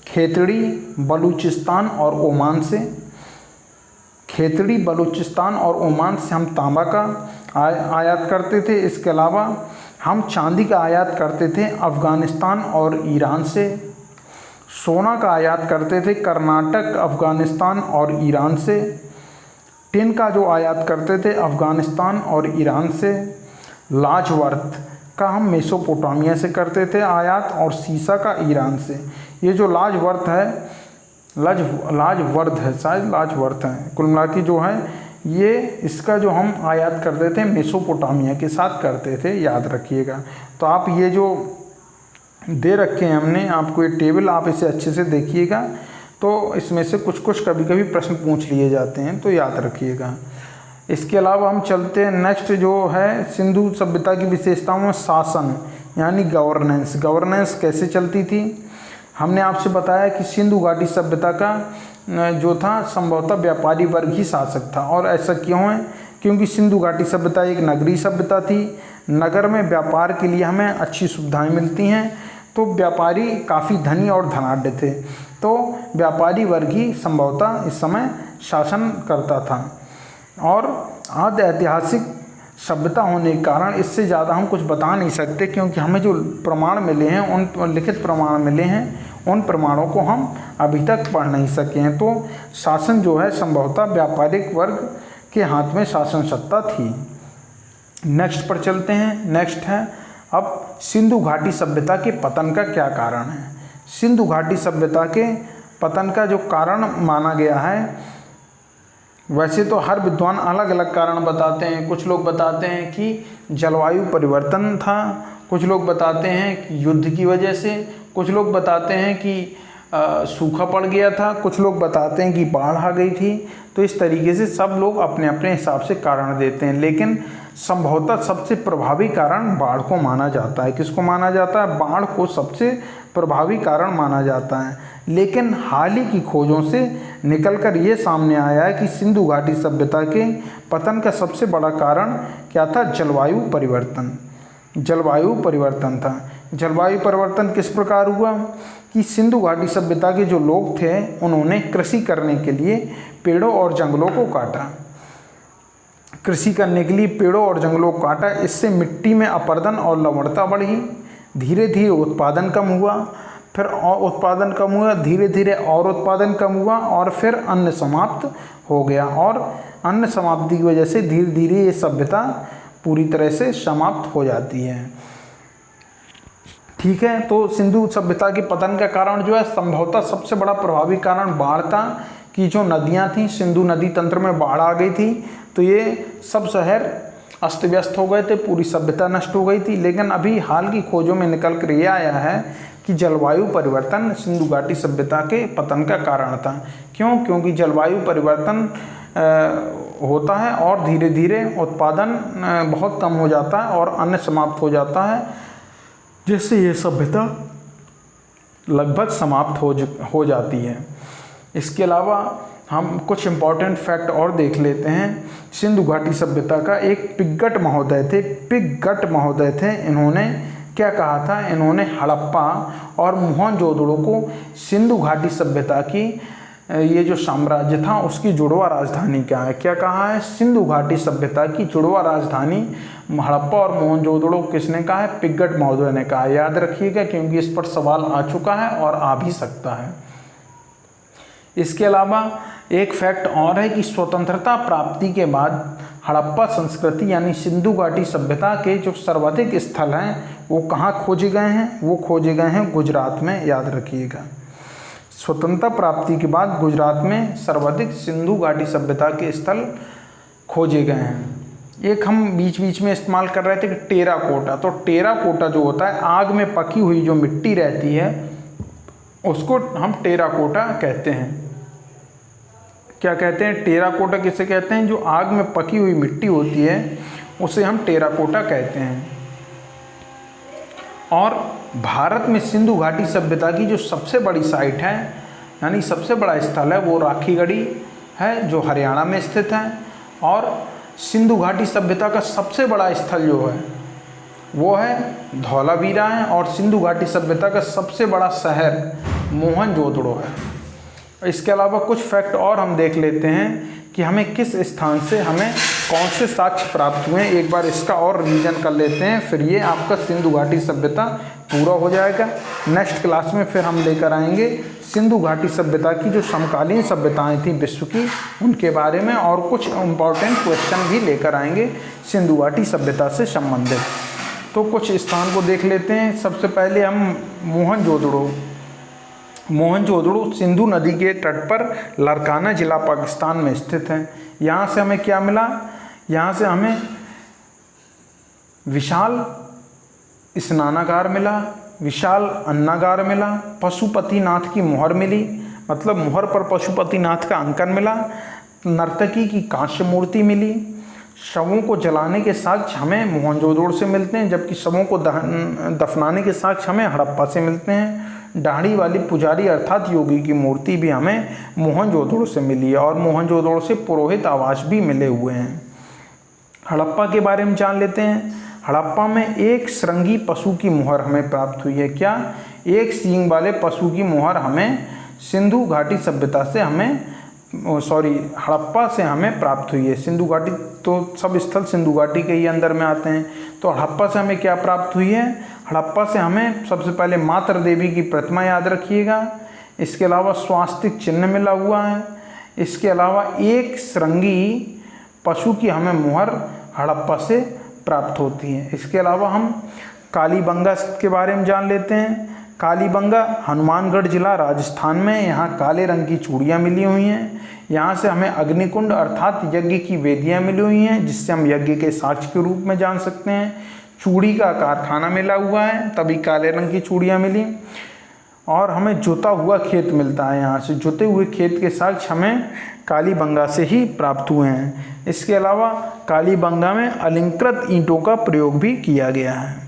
खेतड़ी, बलूचिस्तान और ओमान से। खेतड़ी, बलूचिस्तान और ओमान से हम तांबा का आयात करते थे। इसके अलावा हम चांदी का आयात करते थे अफ़गानिस्तान और ईरान से। सोना का आयात करते थे कर्नाटक, अफ़गानिस्तान और ईरान से। टिन का जो आयात करते थे अफ़गानिस्तान और ईरान से। लाजवर्थ का हम मेसोपोटामिया से करते थे आयात और सीसा का ईरान से। ये जो लाजवर्थ है, लाजवर्थ है, शायद लाजवर्थ है, कुल मिला के जो है ये इसका जो हम आयात करते थे मेसोपोटामिया के साथ करते थे, याद रखिएगा। तो आप ये जो दे रखे हैं हमने आपको ये टेबल, आप इसे अच्छे से देखिएगा। तो इसमें से कुछ कुछ कभी कभी प्रश्न पूछ लिए जाते हैं, तो याद रखिएगा। इसके अलावा हम चलते हैं नेक्स्ट जो है सिंधु सभ्यता की विशेषताओं में शासन यानी गवर्नेंस। गवर्नेंस कैसे चलती थी, हमने आपसे बताया कि सिंधु घाटी सभ्यता का जो था संभवतः व्यापारी वर्ग ही शासक था। और ऐसा क्यों है, क्योंकि सिंधु घाटी सभ्यता एक नगरीय सभ्यता थी। नगर में व्यापार के लिए हमें अच्छी सुविधाएं मिलती हैं, तो व्यापारी काफ़ी धनी और धनाढ्य थे, तो व्यापारी वर्ग ही संभवतः इस समय शासन करता था। और आद्य ऐतिहासिक सभ्यता होने के कारण इससे ज़्यादा हम कुछ बता नहीं सकते, क्योंकि हमें जो प्रमाण मिले हैं, उन लिखित प्रमाण मिले हैं, उन प्रमाणों को हम अभी तक पढ़ नहीं सके हैं। तो शासन जो है संभवतः व्यापारिक वर्ग के हाथ में शासन सत्ता थी। नेक्स्ट पर चलते हैं। नेक्स्ट है अब सिंधु घाटी सभ्यता के पतन का क्या कारण है। सिंधु घाटी सभ्यता के पतन का जो कारण माना गया है, वैसे तो हर विद्वान अलग अलग कारण बताते हैं। कुछ लोग बताते हैं कि जलवायु परिवर्तन था, कुछ लोग बताते हैं कि युद्ध की वजह से, कुछ लोग बताते हैं कि सूखा पड़ गया था, कुछ लोग बताते हैं कि बाढ़ आ गई थी। तो इस तरीके से सब लोग अपने अपने हिसाब से कारण देते हैं, लेकिन संभवतः सबसे प्रभावी कारण बाढ़ को माना जाता है। किसको माना जाता है, बाढ़ को सबसे प्रभावी कारण माना जाता है। लेकिन हाल ही की खोजों से निकलकर ये सामने आया है कि सिंधु घाटी सभ्यता के पतन का सबसे बड़ा कारण क्या था, जलवायु परिवर्तन। जलवायु परिवर्तन था। जलवायु परिवर्तन किस प्रकार हुआ कि सिंधु घाटी सभ्यता के जो लोग थे उन्होंने कृषि करने के लिए पेड़ों और जंगलों को काटा। कृषि करने के लिए पेड़ों और जंगलों को काटा, इससे मिट्टी में अपरदन और लवणता बढ़ी। धीरे धीरे उत्पादन कम हुआ, फिर और उत्पादन कम हुआ, धीरे धीरे और उत्पादन कम हुआ, और फिर अन्न समाप्त हो गया। और अन्न समाप्ति की वजह से धीरे धीरे ये सभ्यता पूरी तरह से समाप्त हो जाती है। ठीक है, तो सिंधु सभ्यता के पतन का कारण जो है संभवतः सबसे बड़ा प्रभावी कारण बाढ़ था कि जो नदियां थीं, सिंधु नदी तंत्र में बाढ़ आ गई थी, तो ये सब शहर अस्त व्यस्त हो गए थे, पूरी सभ्यता नष्ट हो गई थी। लेकिन अभी हाल की खोजों में निकल कर ये आया है कि जलवायु परिवर्तन सिंधु घाटी सभ्यता के पतन का कारण था। क्यों? क्योंकि जलवायु परिवर्तन होता है और धीरे धीरे उत्पादन बहुत कम हो जाता है और अन्न समाप्त हो जाता है, जिससे ये सभ्यता लगभग समाप्त हो जाती है। इसके अलावा हम कुछ इम्पॉर्टेंट फैक्ट और देख लेते हैं। सिंधु घाटी सभ्यता का एक पिग्गट महोदय थे। इन्होंने क्या कहा था, इन्होंने हड़प्पा और मोहनजोदड़ो को सिंधु घाटी सभ्यता की ये जो साम्राज्य था उसकी जुड़वा राजधानी क्या कहा है, सिंधु घाटी सभ्यता की जुड़वा राजधानी हड़प्पा और मोहनजोदड़ो किसने कहा है, पिग्गट महोदय ने कहा। याद रखिएगा, क्योंकि इस पर सवाल आ चुका है और आ भी सकता है। इसके अलावा एक फैक्ट और है कि स्वतंत्रता प्राप्ति के बाद हड़प्पा संस्कृति यानी सिंधु घाटी सभ्यता के जो सर्वाधिक स्थल हैं वो कहाँ खोजे गए हैं, वो खोजे गए हैं गुजरात में। याद रखिएगा, स्वतंत्रता प्राप्ति के बाद गुजरात में सर्वाधिक सिंधु घाटी सभ्यता के स्थल खोजे गए हैं। एक हम बीच बीच में इस्तेमाल कर रहे थे कि टेराकोटा। तो टेराकोटा जो होता है, आग में पकी हुई जो मिट्टी रहती है उसको हम टेराकोटा कहते हैं। क्या कहते हैं, टेराकोटा किसे कहते हैं, जो आग में पकी हुई मिट्टी होती है उसे हम टेराकोटा कहते हैं। और भारत में सिंधु घाटी सभ्यता की जो सबसे बड़ी साइट है, यानी सबसे बड़ा स्थल है, वो राखीगढ़ी है जो हरियाणा में स्थित है। और सिंधु घाटी सभ्यता का सबसे बड़ा स्थल जो है वो है धौलावीरा है। और सिंधु घाटी सभ्यता का सबसे बड़ा शहर मोहनजोदड़ो है। इसके अलावा कुछ फैक्ट और हम देख लेते हैं कि हमें किस स्थान से हमें कौन से साक्ष्य प्राप्त हुए हैं। एक बार इसका और रिवीजन कर लेते हैं, फिर ये आपका सिंधु घाटी सभ्यता पूरा हो जाएगा। नेक्स्ट क्लास में फिर हम लेकर आएंगे सिंधु घाटी सभ्यता की जो समकालीन सभ्यताएं थी विश्व की, उनके बारे में, और कुछ इम्पॉर्टेंट क्वेश्चन भी लेकर आएंगे सिंधु घाटी सभ्यता से संबंधित। तो कुछ स्थान को देख लेते हैं। सबसे पहले हम मोहनजोदड़ो सिंधु नदी के तट पर लारकाना जिला पाकिस्तान में स्थित है। यहाँ से हमें क्या मिला, यहाँ से हमें विशाल स्नानागार मिला, विशाल अन्नागार मिला, पशुपतिनाथ की मुहर मिली, मतलब मुहर पर पशुपतिनाथ का अंकन मिला, नर्तकी की कांस्य मूर्ति मिली। शवों को जलाने के साक्ष्य हमें मोहनजोदड़ो से मिलते हैं, जबकि शवों को दफनाने के साक्ष्य हमें हड़प्पा से मिलते हैं। दाढ़ी वाली पुजारी अर्थात योगी की मूर्ति भी हमें मोहनजोदड़ो से मिली है, और मोहनजोदड़ो से पुरोहित आवास भी मिले हुए हैं। हड़प्पा के बारे में जान लेते हैं। हड़प्पा में एक श्रृंगी पशु की मुहर हमें प्राप्त हुई है। क्या? एक सींग वाले पशु की मुहर हमें सिंधु घाटी सभ्यता से हड़प्पा से हमें प्राप्त हुई है। सिंधु घाटी तो सब स्थल सिंधु घाटी के ही अंदर में आते हैं। तो हड़प्पा से हमें क्या प्राप्त हुई है? हड़प्पा से हमें सबसे पहले मातृ देवी की प्रतिमा याद रखिएगा। इसके अलावा स्वास्तिक चिन्ह मिला हुआ है। इसके अलावा एक श्रृंगी पशु की हमें मुहर हड़प्पा से प्राप्त होती है। इसके अलावा हम कालीबंगा के बारे में जान लेते हैं। कालीबंगा हनुमानगढ़ जिला राजस्थान में, यहाँ काले रंग की चूड़ियाँ मिली हुई हैं। यहाँ से हमें अग्निकुंड अर्थात यज्ञ की वेदियाँ मिली हुई हैं, जिससे हम यज्ञ के साक्ष्य के रूप में जान सकते हैं। चूड़ी का कारखाना मिला हुआ है, तभी काले रंग की चूड़ियाँ मिली। और हमें जुता हुआ खेत मिलता है, यहाँ से जुते हुए खेत के साक्ष्य हमें कालीबंगा से ही प्राप्त हुए हैं। इसके अलावा कालीबंगा में अलंकृत ईंटों का प्रयोग भी किया गया है।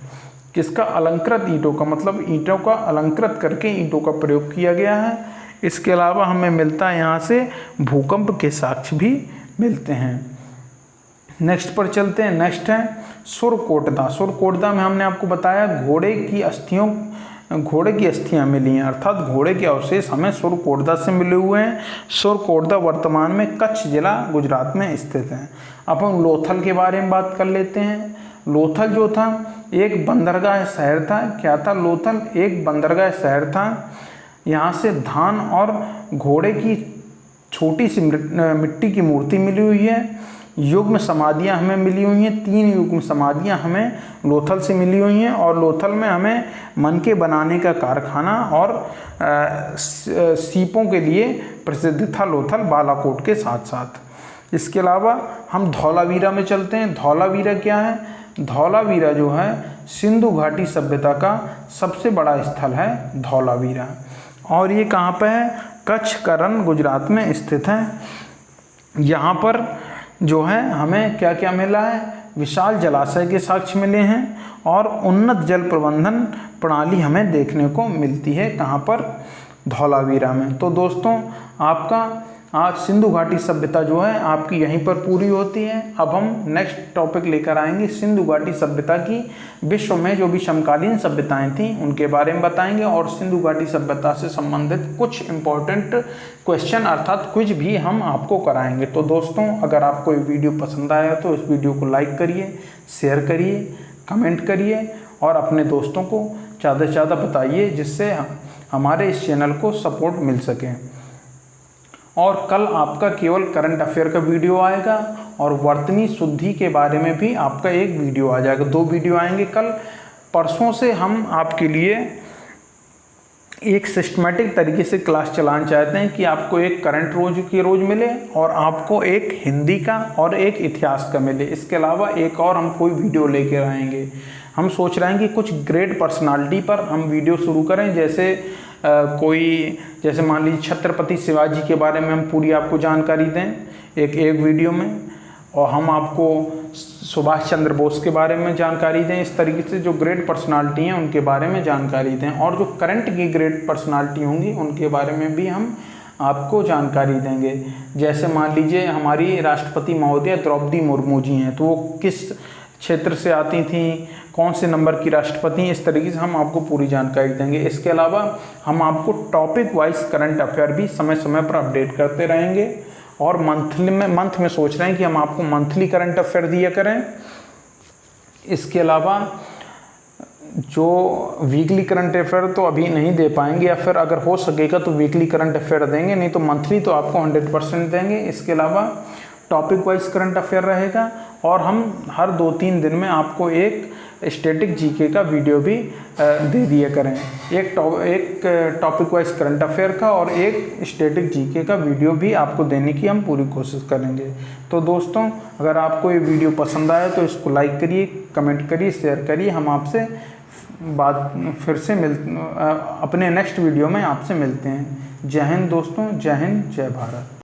किसका? अलंकृत ईंटों का, मतलब ईंटों का अलंकृत करके ईंटों का प्रयोग किया गया है। इसके अलावा हमें मिलता है यहाँ से भूकंप के साक्ष्य भी मिलते हैं। नेक्स्ट पर चलते हैं। नेक्स्ट है सुरकोटदा। सुरकोटदा में हमने आपको बताया घोड़े की अस्थियाँ मिली हैं, अर्थात घोड़े के अवशेष हमें सुरकोटदा से मिले हुए हैं। सुरकोटदा वर्तमान में कच्छ जिला गुजरात में स्थित है। अब हम लोथल के बारे में बात कर लेते हैं। लोथल जो था एक बंदरगाह शहर था। क्या था? लोथल एक बंदरगाह शहर था। यहाँ से धान और घोड़े की छोटी सी मिट्टी की मूर्ति मिली हुई है। युग्म समाधियाँ हमें मिली हुई हैं। 3 युग्म समाधियाँ हमें लोथल से मिली हुई हैं। और लोथल में हमें मनके बनाने का कारखाना और सीपों के लिए प्रसिद्ध था लोथल, बालाकोट के साथ साथ। इसके अलावा हम धौलावीरा में चलते हैं। धौलावीरा क्या है? धौलावीरा जो है सिंधु घाटी सभ्यता का सबसे बड़ा स्थल है धौलावीरा। और ये कहाँ पे है? कच्छ का रण गुजरात में स्थित है। यहाँ पर जो है हमें क्या क्या मिला है? विशाल जलाशय के साक्ष्य मिले हैं और उन्नत जल प्रबंधन प्रणाली हमें देखने को मिलती है। कहाँ पर? धौलावीरा में। तो दोस्तों आपका आज सिंधु घाटी सभ्यता जो है आपकी यहीं पर पूरी होती है। अब हम नेक्स्ट टॉपिक लेकर आएंगे सिंधु घाटी सभ्यता की विश्व में जो भी समकालीन सभ्यताएं थीं उनके बारे में बताएंगे, और सिंधु घाटी सभ्यता से संबंधित कुछ इम्पोर्टेंट क्वेश्चन अर्थात क्विज भी हम आपको कराएंगे। तो दोस्तों अगर आपको ये वीडियो पसंद आया तो इस वीडियो को लाइक करिए, शेयर करिए, कमेंट करिए और अपने दोस्तों को ज़्यादा से ज़्यादा बताइए, जिससे हमारे इस चैनल को सपोर्ट मिल सके। और कल आपका केवल करंट अफेयर का वीडियो आएगा और वर्तनी शुद्धि के बारे में भी आपका एक वीडियो आ जाएगा। 2 वीडियो आएंगे कल। परसों से हम आपके लिए एक सिस्टमेटिक तरीके से क्लास चलाना चाहते हैं कि आपको एक करंट रोज मिले और आपको एक हिंदी का और एक इतिहास का मिले। इसके अलावा एक और हम कोई वीडियो लेकर आएंगे। हम सोच रहे हैं कि कुछ ग्रेट पर्सनालिटी पर हम वीडियो शुरू करें, जैसे कोई जैसे मान लीजिए छत्रपति शिवाजी के बारे में हम पूरी आपको जानकारी दें एक वीडियो में, और हम आपको सुभाष चंद्र बोस के बारे में जानकारी दें। इस तरीके से जो ग्रेट पर्सनालिटी हैं उनके बारे में जानकारी दें, और जो करंट की ग्रेट पर्सनालिटी होंगी उनके बारे में भी हम आपको जानकारी देंगे। जैसे मान लीजिए हमारी राष्ट्रपति महोदया द्रौपदी मुर्मू जी हैं, तो वो किस क्षेत्र से आती थी, कौन से नंबर की राष्ट्रपति हैं, इस तरीके से हम आपको पूरी जानकारी देंगे। इसके अलावा हम आपको टॉपिक वाइज करंट अफेयर भी समय समय पर अपडेट करते रहेंगे, और मंथ में सोच रहे हैं कि हम आपको मंथली करंट अफेयर दिया करें। इसके अलावा जो वीकली करंट अफेयर तो अभी नहीं दे पाएंगे, या फिर अगर हो सकेगा तो वीकली करंट अफेयर देंगे, नहीं तो मंथली तो आपको 100% देंगे। इसके अलावा टॉपिक वाइज करंट अफेयर रहेगा, और हम हर 2-3 दिन में आपको एक स्टैटिक जीके का वीडियो भी दे दिया करें, एक टॉपिक वाइज करंट अफेयर का और एक स्टैटिक जीके का वीडियो भी आपको देने की हम पूरी कोशिश करेंगे। तो दोस्तों, अगर आपको ये वीडियो पसंद आए तो इसको लाइक करिए, कमेंट करिए, शेयर करिए। हम आपसे फिर से अपने नेक्स्ट वीडियो में आपसे मिलते हैं। जय हिंद दोस्तों, जय हिंद, जय भारत।